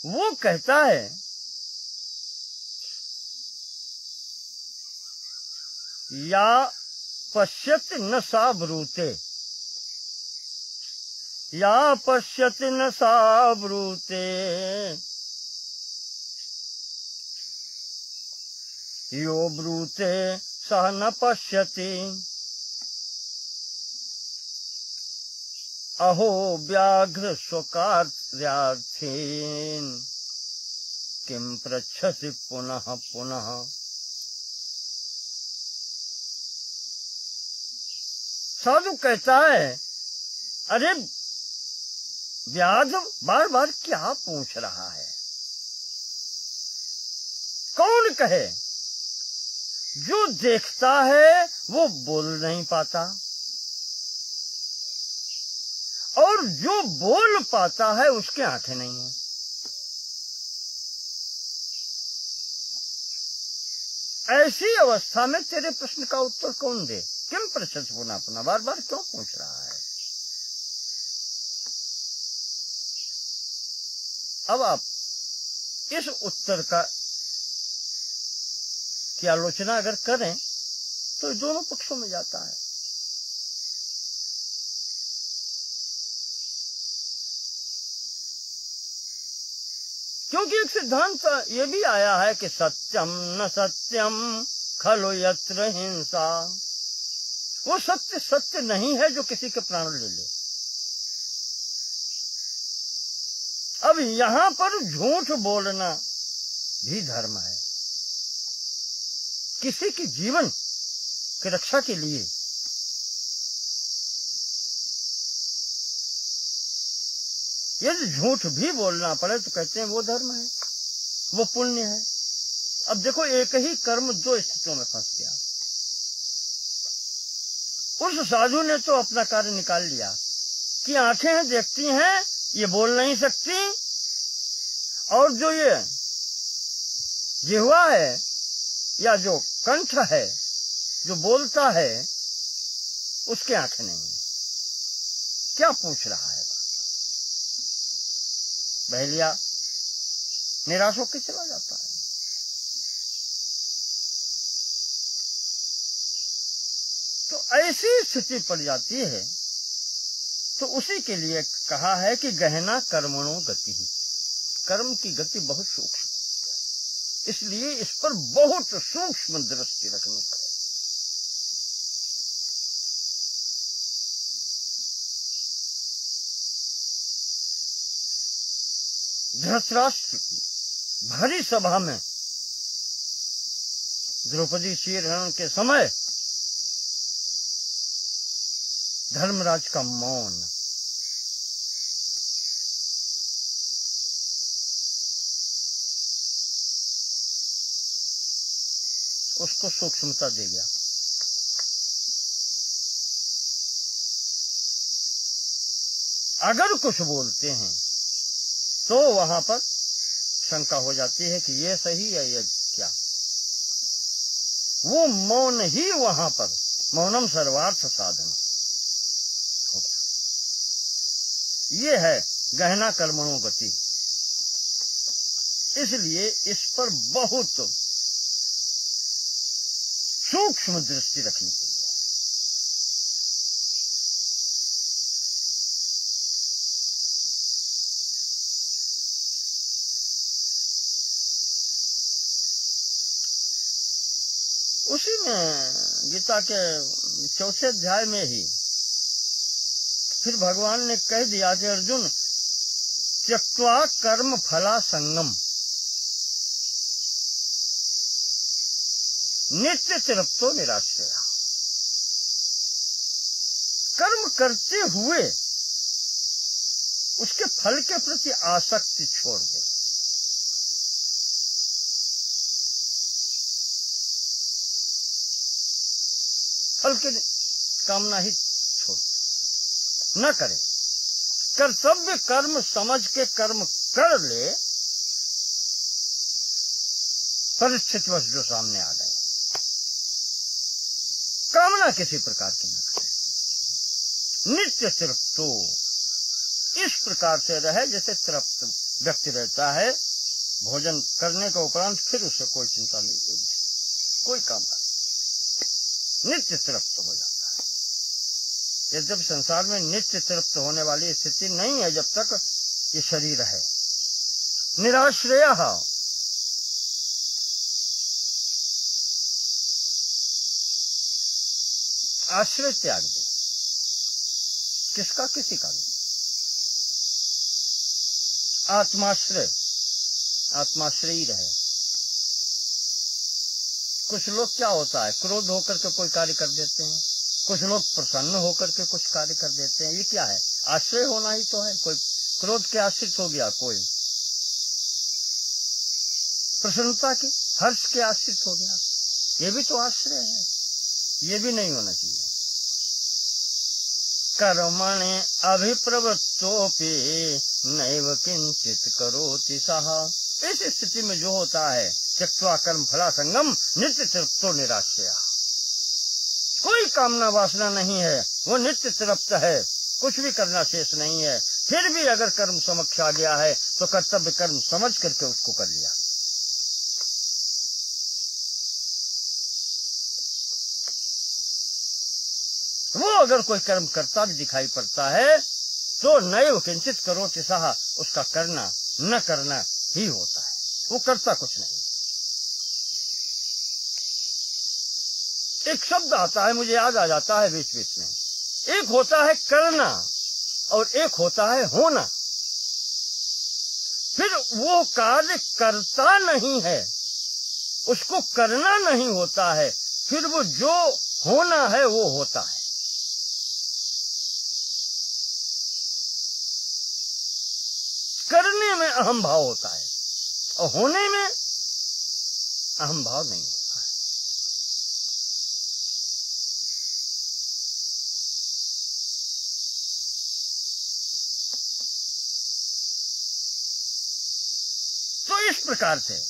वो कहता है या पश्यति न सा ब्रूते, या पश्यति न सा ब्रूते, यो ब्रूते सह न पश्यति, अहो व्याघ्र स्वकार्यार्थीन किम पृच्छसि पुनः पुनः। साधु कहता है, अरे व्याध बार बार क्या पूछ रहा है। कौन कहे, जो देखता है वो बोल नहीं पाता, और जो बोल पाता है उसके आंखें नहीं है। ऐसी अवस्था में तेरे प्रश्न का उत्तर कौन दे। किम पृच्छसि पुनः पुनः, बार बार क्यों पूछ रहा है। अब आप इस उत्तर का की आलोचना अगर करें तो दोनों पक्षों में जाता है। क्योंकि एक सिद्धांत ये भी आया है कि सत्यम न सत्यम खलु यत्र हिंसा। वो सत्य सत्य नहीं है जो किसी के प्राण ले ले। अब यहां पर झूठ बोलना भी धर्म है, किसी की जीवन की रक्षा के लिए। यदि झूठ भी बोलना पड़े तो कहते हैं वो धर्म है, वो पुण्य है। अब देखो, एक ही कर्म दो स्थितियों में फंस गया। उस साधु ने तो अपना कार्य निकाल लिया कि आंखें देखती हैं, ये बोल नहीं सकती, और जो ये जिह्वा है या जो कंठ है जो बोलता है उसके आंखें नहीं है। क्या पूछ रहा है। बहलिया निराश होकर चला जाता है। तो ऐसी स्थिति पड़ जाती है, तो उसी के लिए कहा है कि गहना कर्मणो गति। कर्म की गति बहुत सूक्ष्म होती है, इसलिए इस पर बहुत सूक्ष्म दृष्टि रखनी पड़ेगी। धृतराष्ट्र भरी सभा में द्रौपदी चीरहरण के समय धर्मराज का मौन, उसको सूक्ष्मता दे गया। अगर कुछ बोलते हैं तो वहां पर शंका हो जाती है कि ये सही है ये क्या। वो मौन ही वहां पर, मौनम सर्वार्थ साधन हो गया। ये है गहना कर्मणो गति। इसलिए इस पर बहुत सूक्ष्म दृष्टि रखनी चाहिए। उसी में गीता के 4 अध्याय में ही फिर भगवान ने कह दिया कि अर्जुन, त्यक्त्वा कर्म फला संगम नित्य तृप्तो निराश्रया। कर्म करते हुए उसके फल के प्रति आसक्ति छोड़ दे। फल की कामना ही छोड़ दे, न करे। कर्तव्य कर्म समझ के कर्म कर ले, परिस्थितिवश जो सामने आ गए। कामना किसी प्रकार की न करे। नित्य तृप्तो, इस प्रकार से रहे जैसे तृप्त व्यक्ति रहता है। भोजन करने के उपरांत फिर उसे कोई चिंता नहीं होती, कोई कामना नहीं, नित्य तृप्त हो जाता है। यद्यपि संसार में नित्य तृप्त होने वाली स्थिति नहीं है जब तक ये शरीर है। निराश्रयः, आश्रय त्याग दिया। किसका? किसी का भी। आत्माश्रय, आत्माश्रयी रहे। कुछ लोग क्या होता है, क्रोध होकर के कोई कार्य कर देते हैं, कुछ लोग प्रसन्न होकर के कुछ कार्य कर देते हैं। ये क्या है? आश्रय होना ही तो है। कोई क्रोध के आश्रित हो गया, कोई प्रसन्नता की, हर्ष के आश्रित हो गया, ये भी तो आश्रय है। ये भी नहीं होना चाहिए। कर्मणे अभिप्रवृत्तोपि नैव किंचित करोति सः। इस स्थिति में जो होता है, त्यक्त्वा कर्म फला संगम नित्य तृप्तो निराश्रयः। कोई कामना वासना नहीं है, वो नित्य तृप्त है, कुछ भी करना शेष नहीं है। फिर भी अगर कर्म समक्ष आ गया है तो कर्तव्य कर्म समझ करके उसको कर लिया। वो अगर कोई कर्म करता भी दिखाई पड़ता है तो नैव किंचित करोति सः, उसका करना न करना ही होता है, वो करता कुछ नहीं। एक शब्द आता है, मुझे याद आ जाता है बीच बीच में। एक होता है करना और एक होता है होना। फिर वो कार्य करता नहीं है, उसको करना नहीं होता है, फिर वो जो होना है वो होता है। करने में अहम भाव होता है और होने में अहम भाव नहीं होता है। तो इस प्रकार से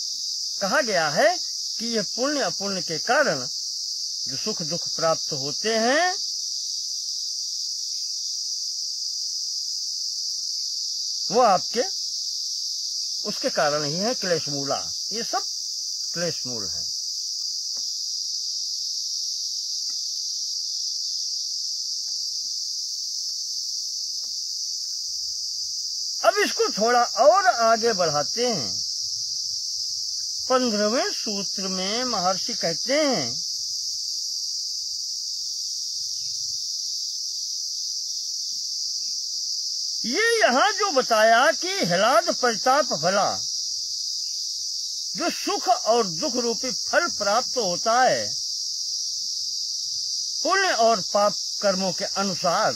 कहा गया है कि ये पुण्य अपुण्य के कारण जो सुख दुख प्राप्त होते हैं, वो आपके उसके कारण ही है, क्लेश मूला। ये सब क्लेश मूल है। अब इसको थोड़ा और आगे बढ़ाते हैं। 15वें सूत्र में महर्षि कहते हैं, ये यहाँ जो बताया कि ह्लाद परिताप फला, जो सुख और दुख रूपी फल प्राप्त होता है पुण्य और पाप कर्मों के अनुसार,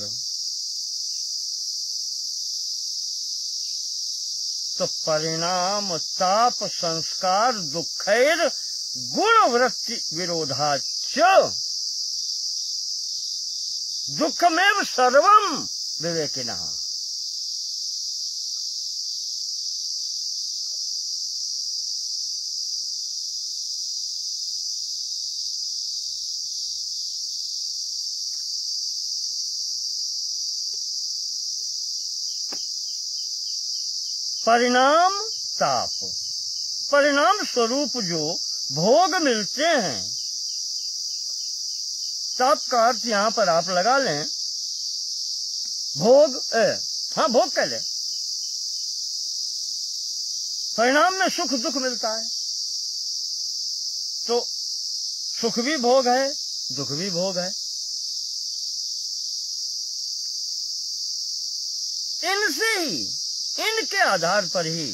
तो परिणाम ताप संस्कार दुखैर गुण वृत्ति विरोधाच दुखमेव सर्वम विवेकिनः। परिणाम ताप, परिणाम स्वरूप जो भोग मिलते हैं ताप का अर्थ यहाँ पर आप लगा लें भोग, हाँ भोग कह ले। परिणाम में सुख दुख मिलता है, तो सुख भी भोग है, दुख भी भोग है। इनसे ही, इनके आधार पर ही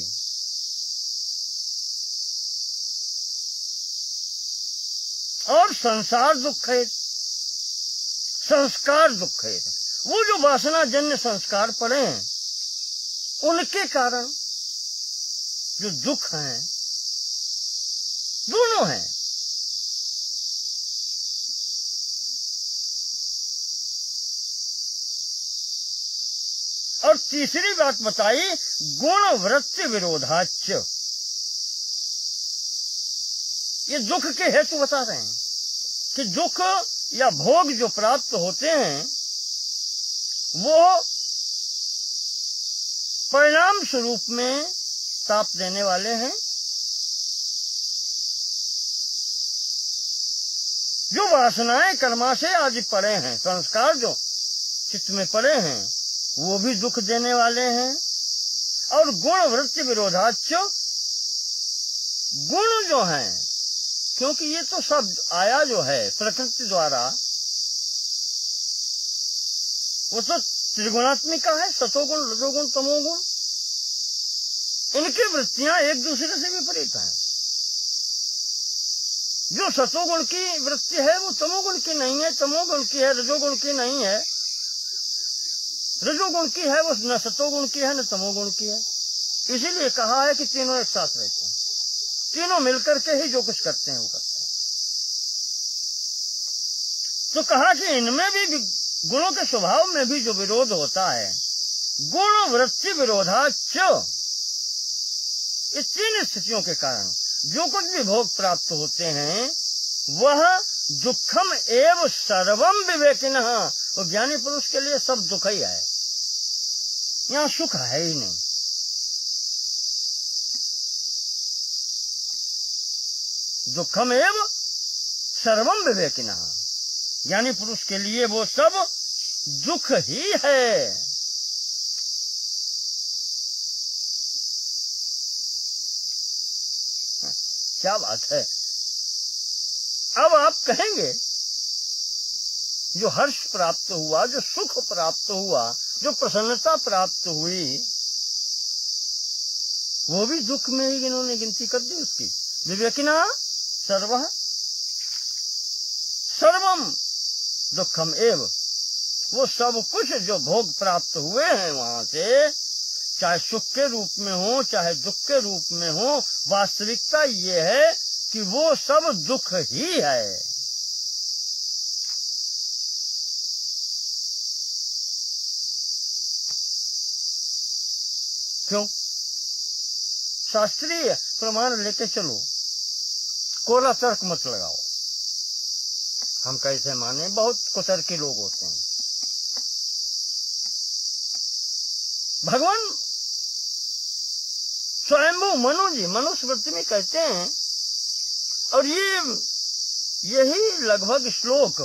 और संसार दुख है, संस्कार दुख है। वो जो वासना जन्य संस्कार पड़े हैं उनके कारण जो दुख हैं दोनों हैं। और तीसरी बात बताई गुण वृत्ति विरोधाच, ये दुख के हेतु बता रहे हैं कि दुख या भोग जो प्राप्त होते हैं वो परिणाम स्वरूप में ताप देने वाले हैं। जो वासनाएं कर्माशय आदि पड़े हैं, संस्कार जो चित्त में पड़े हैं वो भी दुख देने वाले हैं। और गुण वृत्ति विरोधाच, गुण जो हैं, क्योंकि ये तो सब आया जो है प्रकृति द्वारा, वो तो त्रिगुणात्मिका है, सतोगुण रजोगुण तमोगुण। इनकी वृत्तियां एक दूसरे से विपरीत हैं। जो सतोगुण की वृत्ति है वो तमोगुण की नहीं है, तमोगुण की है, रजोगुण की नहीं है, रजोगुण की है वो न सतोगुण की है न तमोगुण की है। इसीलिए कहा है कि तीनों एक साथ रहते हैं, तीनों मिलकर के ही जो कुछ करते हैं वो करते हैं। तो कहा कि इनमें भी गुणों के स्वभाव में भी जो विरोध होता है, गुण वृत्ति विरोधाच, इस तीन स्थितियों के कारण जो कुछ भी भोग प्राप्त होते हैं वह दुखम एव सर्वम विवेकिनः, वो ज्ञानी पुरुष के लिए सब दुख ही है, यहाँ सुख है ही नहीं। दुखम एव सर्वम विवेकिनः, ज्ञानी पुरुष के लिए वो सब दुख ही है। क्या बात है। अब आप कहेंगे जो हर्ष प्राप्त हुआ, जो सुख प्राप्त हुआ, जो प्रसन्नता प्राप्त हुई, वो भी दुख में ही इन्होंने गिनती कर दी उसकी। विवेकिना सर्वः सर्वम दुखम एव, वो सब कुछ जो भोग प्राप्त हुए हैं वहां से, चाहे सुख के रूप में हो चाहे दुख के रूप में हो, वास्तविकता ये है कि वो सब दुख ही है। क्यों? शास्त्रीय प्रमाण लेके चलो, कोरा तर्क मत लगाओ। हम कैसे माने? बहुत कुतर्की लोग होते हैं। भगवान स्वयंभू मनु जी मनुस्मृति में कहते हैं, और यही लगभग श्लोक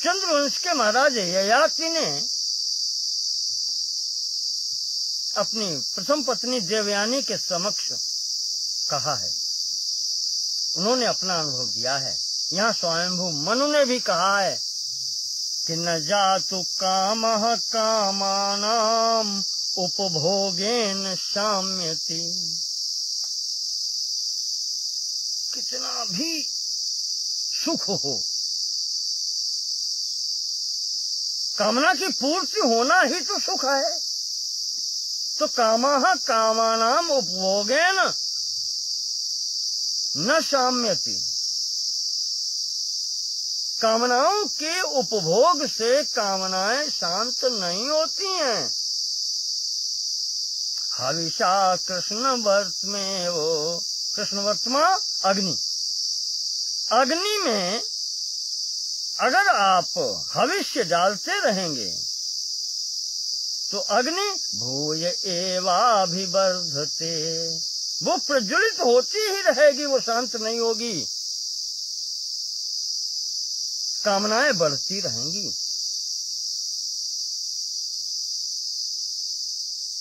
चंद्रवंश के महाराज ययाति ने अपनी प्रथम पत्नी देवयानी के समक्ष कहा है। उन्होंने अपना अनुभव दिया है। यहाँ स्वयंभू मनु ने भी कहा है कि न जातु कामः कामानाम उपभोगेन शाम्यति। कितना भी सुख हो, कामना की पूर्ति होना ही तो सुख है। तो कामः कामानाम उपभोगेन न शाम्यति। कामनाओं के उपभोग से कामनाएं शांत नहीं होती हैं। हविषा कृष्ण वर्त में वो कृष्ण वर्तमा अग्नि, अग्नि में अगर आप हविष्य डालते रहेंगे तो अग्नि भूय एवाभिवर्धते, वो प्रज्वलित होती ही रहेगी, वो शांत नहीं होगी। कामनाएं बढ़ती रहेंगी।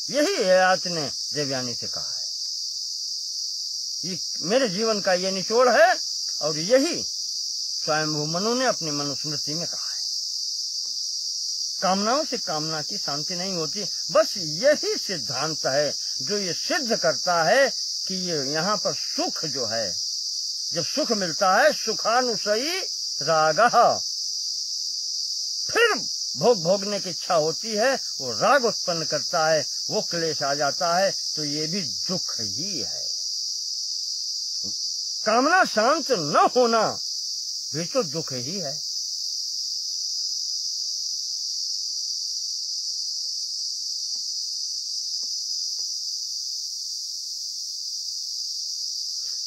यही ययाति ने देवयानी से कहा है। ये मेरे जीवन का ये निचोड़ है और यही स्वयंभू मनु ने अपनी मनुस्मृति में कहा है। कामनाओं से कामना की शांति नहीं होती। बस यही सिद्धांत है जो ये सिद्ध करता है कि ये यहाँ पर सुख जो है, जब सुख मिलता है सुखानुसई रागः, फिर भोग भोगने की इच्छा होती है, वो राग उत्पन्न करता है, वो क्लेश आ जाता है, तो ये भी दुख ही है। कामना शांत न होना भी तो दुख ही है।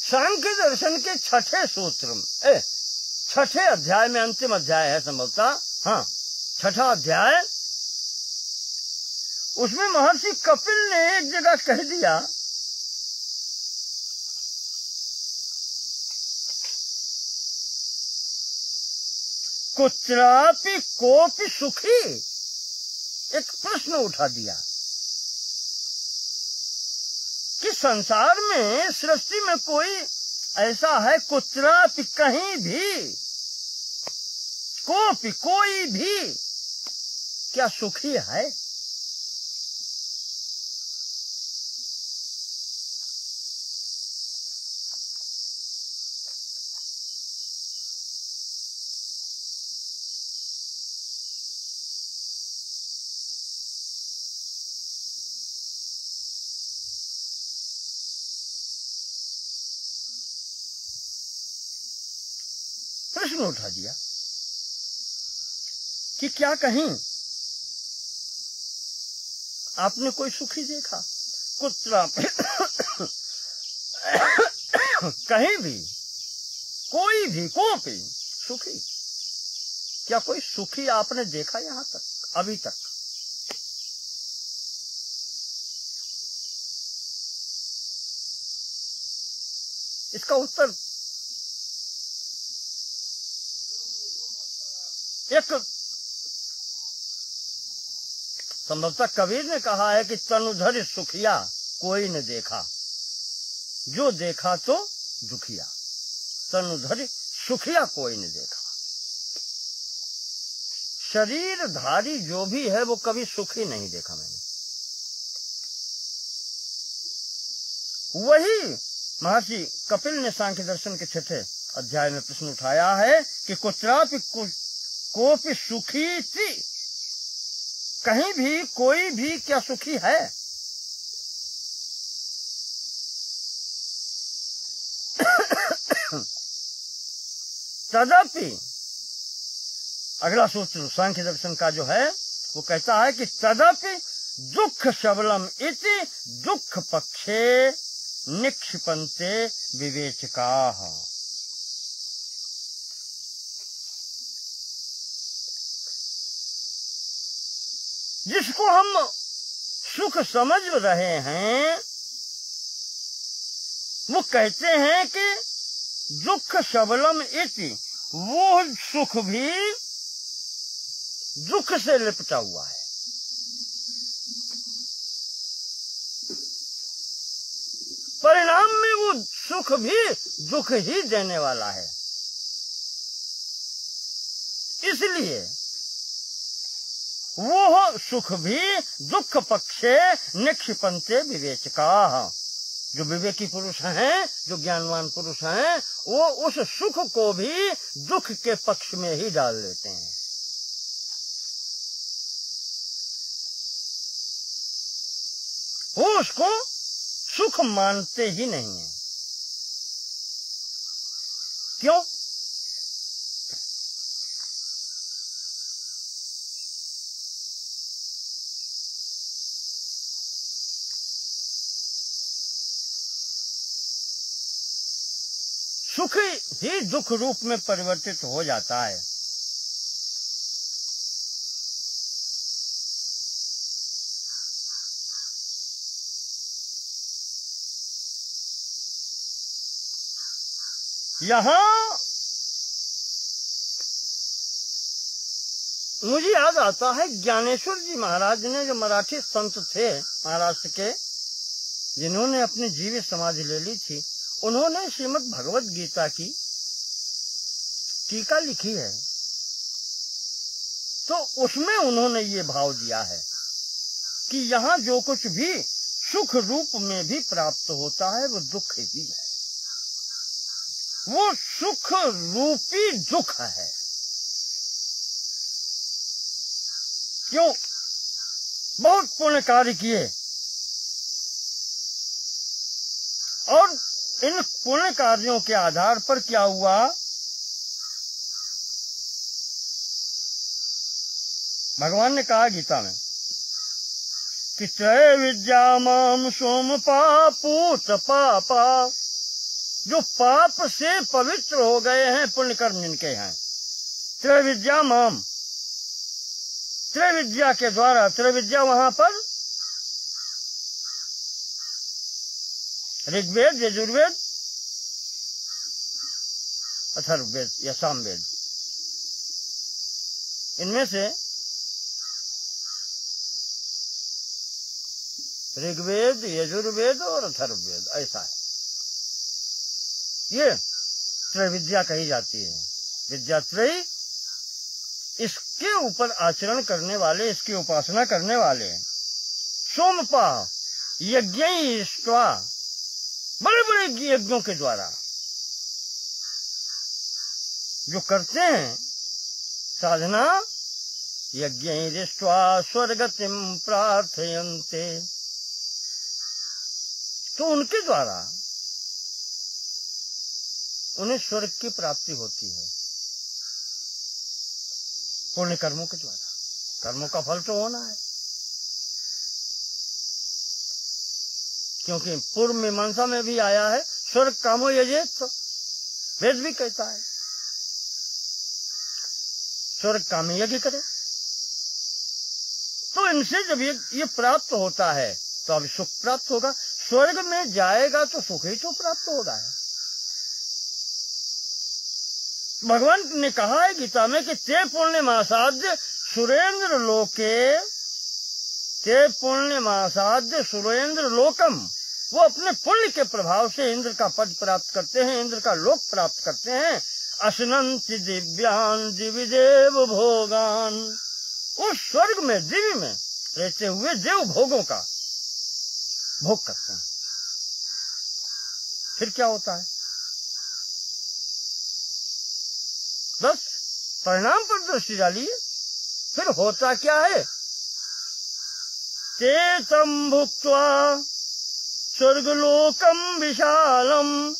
सांख्य दर्शन के छठे सूत्र छठे अध्याय में, अंतिम अध्याय है संभवतः, हाँ छठा अध्याय, उसमें महर्षि कपिल ने एक जगह कह दिया कुत्रापि कोपि सुखी, एक प्रश्न उठा दिया कि संसार में, सृष्टि में कोई ऐसा है कुत्रापि, कहीं भी, कोपि कोई भी, क्या सुखी है? प्रश्न उठा दिया कि क्या कहीं आपने कोई सुखी देखा? कुत्रा कहीं भी, कोई भी, कोई सुखी, क्या कोई सुखी आपने देखा यहां तक, अभी तक? इसका उत्तर एक संभवतः कबीर ने कहा है कि तनुधर सुखिया कोई न देखा, जो देखा तो दुखिया, तनुधर सुखिया कोई न देखा। शरीरधारी जो भी है वो कभी सुखी नहीं देखा मैंने। वही महर्षि कपिल ने सांख्य दर्शन के छठे अध्याय में प्रश्न उठाया है कि कुत्रापि कोपि सुखी थी, कहीं भी कोई भी क्या सुखी है? तदपि, अगला सूत्र सांख्य दर्शन का जो है वो कहता है कि तदपि दुख सबलम इति दुख पक्षे निक्षिपन्ते विवेचकाः। जिसको हम सुख समझ रहे हैं वो कहते हैं कि दुख सबलम इति, वो सुख भी दुख से लिपटा हुआ है। परिणाम में वो सुख भी दुख ही देने वाला है। इसलिए वो सुख भी दुख पक्षे निक्षिपन्ते विवेचकाः, जो विवेकी पुरुष हैं, जो ज्ञानवान पुरुष हैं, वो उस सुख को भी दुख के पक्ष में ही डाल देते हैं। वो उसको सुख मानते ही नहीं है। क्यों? सुख ही दुख रूप में परिवर्तित हो जाता है। यहाँ मुझे याद आता है ज्ञानेश्वर जी महाराज ने, जो मराठी संत थे महाराष्ट्र के, जिन्होंने अपनी जीवित समाधि ले ली थी, उन्होंने श्रीमद् भगवत गीता की टीका लिखी है। तो उसमें उन्होंने ये भाव दिया है कि यहाँ जो कुछ भी सुख रूप में भी प्राप्त होता है वो दुख ही है, वो सुख रूपी दुख है। क्यों? बहुत पुण्य कार्य किए और इन पुण्य कार्यों के आधार पर क्या हुआ, भगवान ने कहा गीता में कि त्रय विद्या माम सोम पापूत पापा, जो पाप से पवित्र हो गए हैं, पुण्य कर्म जिनके हैं, त्रय विद्या माम, त्रय विद्या के द्वारा, त्रय विद्या वहां पर ऋग्वेद, यजुर्वेद, अथर्ववेद या सामवेद, इनमें से ऋग्वेद, यजुर्वेद और अथर्ववेद, ऐसा है। ये त्रय विद्या कही जाती है, विद्या त्रयी। इसके ऊपर आचरण करने वाले, इसकी उपासना करने वाले सोमपा यज्ञ इष्ट्वा, बड़े बड़े यज्ञों के द्वारा जो करते हैं साधना, यज्ञ इष्ट्वा स्वर्गतिम प्रार्थयन्ते, तो उनके द्वारा उन्हें स्वर्ग की प्राप्ति होती है, पुण्य कर्मों के द्वारा। कर्मों का फल तो होना है, क्योंकि पूर्व मीमांसा में भी आया है स्वर्ग कामो यजेत, तो वेद भी कहता है स्वर्ग काम यज्ञ करे। तो इनसे जब ये प्राप्त होता है तो अब सुख प्राप्त होगा, स्वर्ग में जाएगा तो सुख ही तो प्राप्त होगा। भगवान ने कहा है गीता में कि ते पुण्यमासाद्य सुरेंद्र लोके, ते पुण्यमासाद्य सुरेंद्र लोकम, वो अपने पुण्य के प्रभाव से इंद्र का पद प्राप्त करते हैं, इंद्र का लोक प्राप्त करते हैं। अश्नन्ति दिव्यान दिविदेव भोगान, उस स्वर्ग में, दिव्य में रहते हुए देव भोगों का भोग करते हैं। फिर क्या होता है? बस परिणाम पर दृष्टि डालिए, फिर होता क्या है? ते तम भुक्त्वा स्वर्गलोकम विशालम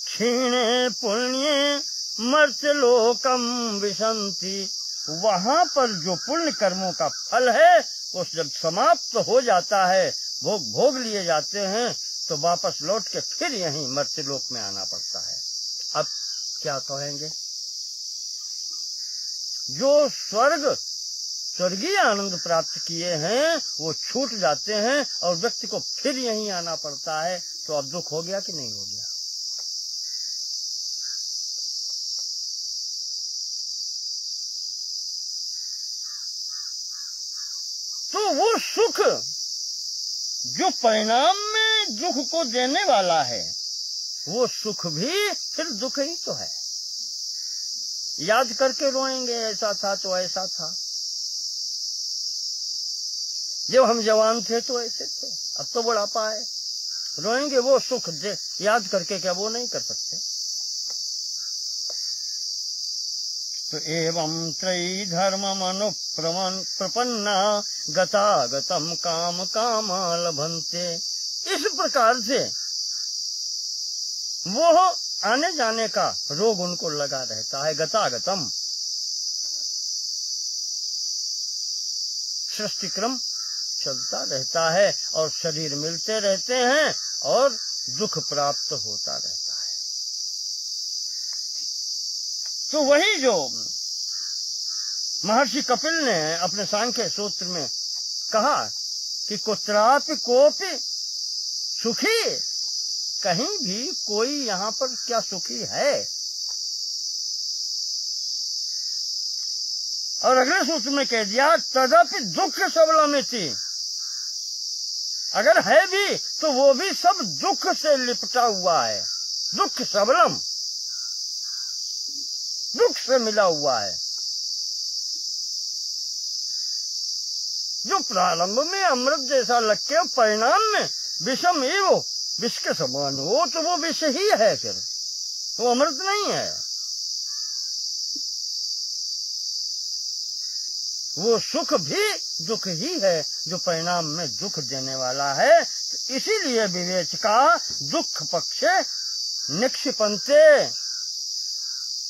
क्षीणे पुण्ये मर्त्यलोकम विशंति, वहां पर जो पुण्य कर्मों का फल है वो जब समाप्त हो जाता है, भोग लिए जाते हैं, तो वापस लौट के फिर यहीं मर्त्यलोक में आना पड़ता है। अब क्या कहेंगे? जो स्वर्गीय आनंद प्राप्त किए हैं वो छूट जाते हैं और व्यक्ति को फिर यहीं आना पड़ता है, तो अब दुख हो गया कि नहीं हो गया? तो वो सुख जो परिणाम में दुख को देने वाला है, वो सुख भी फिर दुख ही तो है। याद करके रोएंगे, ऐसा था तो ऐसा था, जब हम जवान थे तो ऐसे थे, अब तो बुढ़ापा है, रोएंगे। वो सुख याद करके क्या वो नहीं कर सकते? तो एवं त्रयी धर्म मनु प्रपन्ना गतागतम काम कामा लभन्ते, इस प्रकार से वो आने जाने का रोग उनको लगा रहता है। गतागतम, सृष्टि क्रम चलता रहता है और शरीर मिलते रहते हैं और दुख प्राप्त होता रहता है। तो वही जो महर्षि कपिल ने अपने सांख्य सूत्र में कहा कि कुत्रापि कोपि सुखी, कहीं भी कोई यहाँ पर क्या सुखी है? और अगले सूत्र में कह दिया तदपि दुख सबलमिति, अगर है भी तो वो भी सब दुख से लिपटा हुआ है। दुख सबलम, दुख से मिला हुआ है। जो प्रारंभ में अमृत जैसा लगके परिणाम में विषम ही वो विष के समान हो, तो वो विष ही है, फिर वो अमृत नहीं है। वो सुख भी दुख ही है जो परिणाम में दुख देने वाला है। तो इसीलिए विवेच का दुख पक्षे निक्षिपन्ते,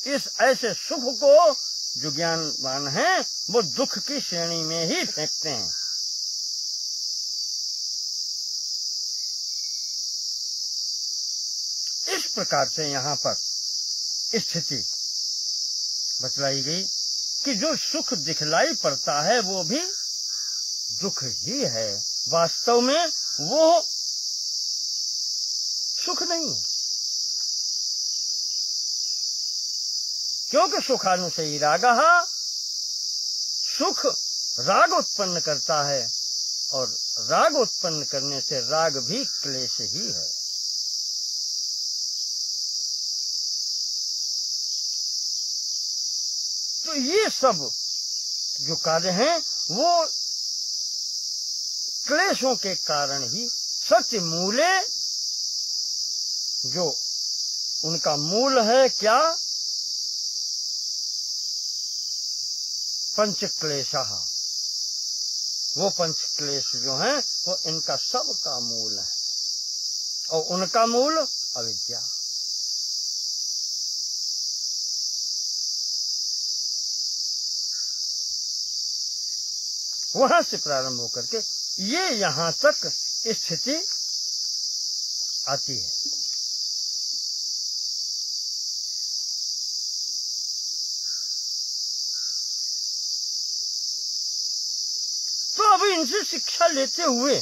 इस ऐसे सुख को जो ज्ञानवान है वो दुख की श्रेणी में ही फेंकते हैं। इस प्रकार से यहाँ पर स्थिति बतलाई गई कि जो सुख दिखलाई पड़ता है वो भी दुख ही है, वास्तव में वो सुख नहीं है। क्योंकि सुखानुसयी रागः, सुख राग उत्पन्न करता है और राग उत्पन्न करने से राग भी क्लेश ही है। तो ये सब जो कार्य हैं वो क्लेशों के कारण ही, सत्य मूले, जो उनका मूल है क्या, पंच क्लेशः, वो पंच क्लेश जो हैं वो इनका सब का मूल है, और उनका मूल अविद्या। वहां से प्रारंभ होकर के ये यहाँ तक स्थिति आती है। तो अब इनसे शिक्षा लेते हुए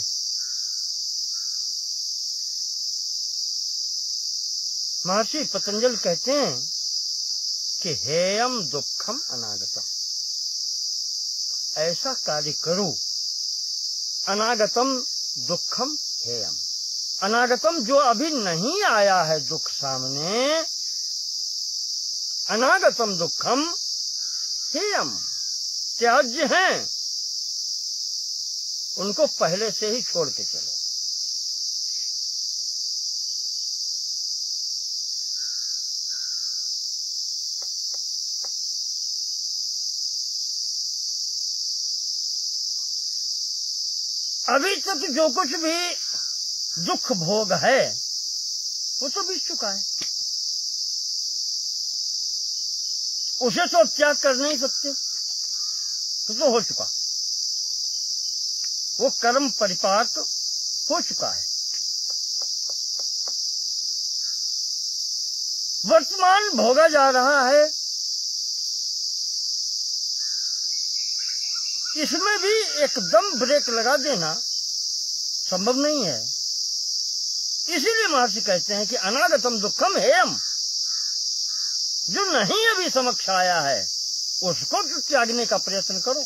महर्षि पतंजलि कहते हैं कि हेयम दुखम अनागतम, ऐसा कार्य करो, अनागतम दुखम हेयम, अनागतम जो अभी नहीं आया है दुख सामने, अनागतम दुखम हेयम, त्याज्य हैं, उनको पहले से ही छोड़ के चलो। अभी तक जो कुछ भी दुख भोग है वो तो बीत चुका है, उसे तो अब त्याग कर नहीं सकते, तो हो चुका, वो कर्म परिपाक हो चुका है। वर्तमान भोगा जा रहा है, इसमें भी एकदम ब्रेक लगा देना संभव नहीं है। इसीलिए महर्षि कहते हैं कि अनागतम दुखम हेयम, जो नहीं अभी समक्ष आया है उसको तो त्यागने का प्रयत्न करो।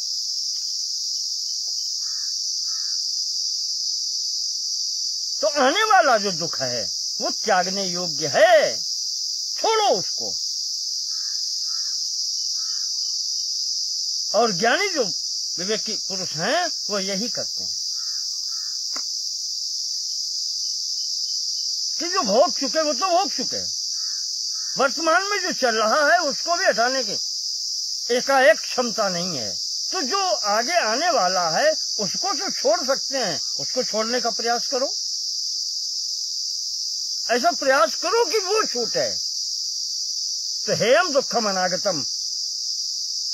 तो आने वाला जो दुख है वो त्यागने योग्य है, छोड़ो उसको। और ज्ञानी जो विवेकी पुरुष हैं वो यही करते हैं कि जो भोग चुके वो तो भोग चुके, वर्तमान में जो चल रहा है उसको भी हटाने की एकाएक क्षमता नहीं है। तो जो आगे आने वाला है उसको तो छोड़ सकते हैं, उसको छोड़ने का प्रयास करो, ऐसा प्रयास करो कि वो छूटे। तो हेयम दुखम अनागतम,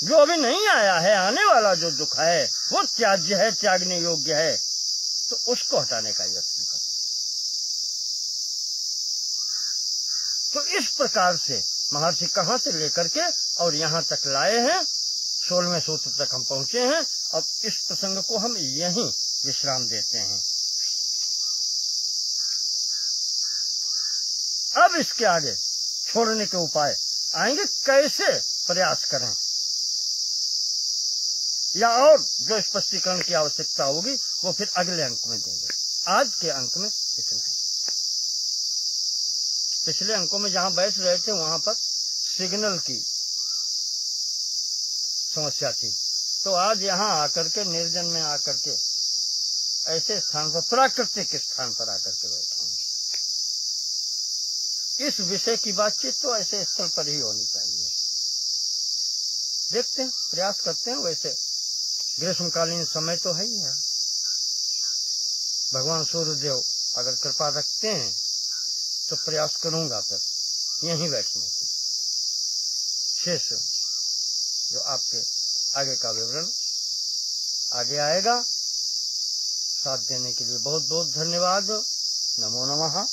जो अभी नहीं आया है, आने वाला जो दुख है वो त्याज्य है, त्यागने योग्य है, तो उसको हटाने का यत्न करो। तो इस प्रकार से महर्षि कहाँ से लेकर के और यहाँ तक लाए हैं, 16वें सूत्र तक हम पहुंचे हैं। अब इस प्रसंग को हम यहीं विश्राम देते हैं। अब इसके आगे छोड़ने के उपाय आएंगे, कैसे प्रयास करें। या और जो स्पष्टीकरण की आवश्यकता होगी वो फिर अगले अंक में देंगे। आज के अंक में इतना है। पिछले अंकों में जहां बैठ रहे थे वहां पर सिग्नल की समस्या थी, तो आज यहाँ आकर के निर्जन में आकर के ऐसे स्थान पर, प्राकृतिक स्थान पर आकर के बैठे हैं। इस विषय की बातचीत तो ऐसे स्थल पर ही होनी चाहिए। देखते हैं, प्रयास करते हैं। वैसे ग्रीष्मकालीन समय तो है ही है। भगवान सूर्यदेव अगर कृपा रखते हैं तो प्रयास करूंगा फिर यहीं बैठने की। शेष जो आपके आगे का विवरण आगे आएगा। साथ देने के लिए बहुत बहुत धन्यवाद। नमो नमः।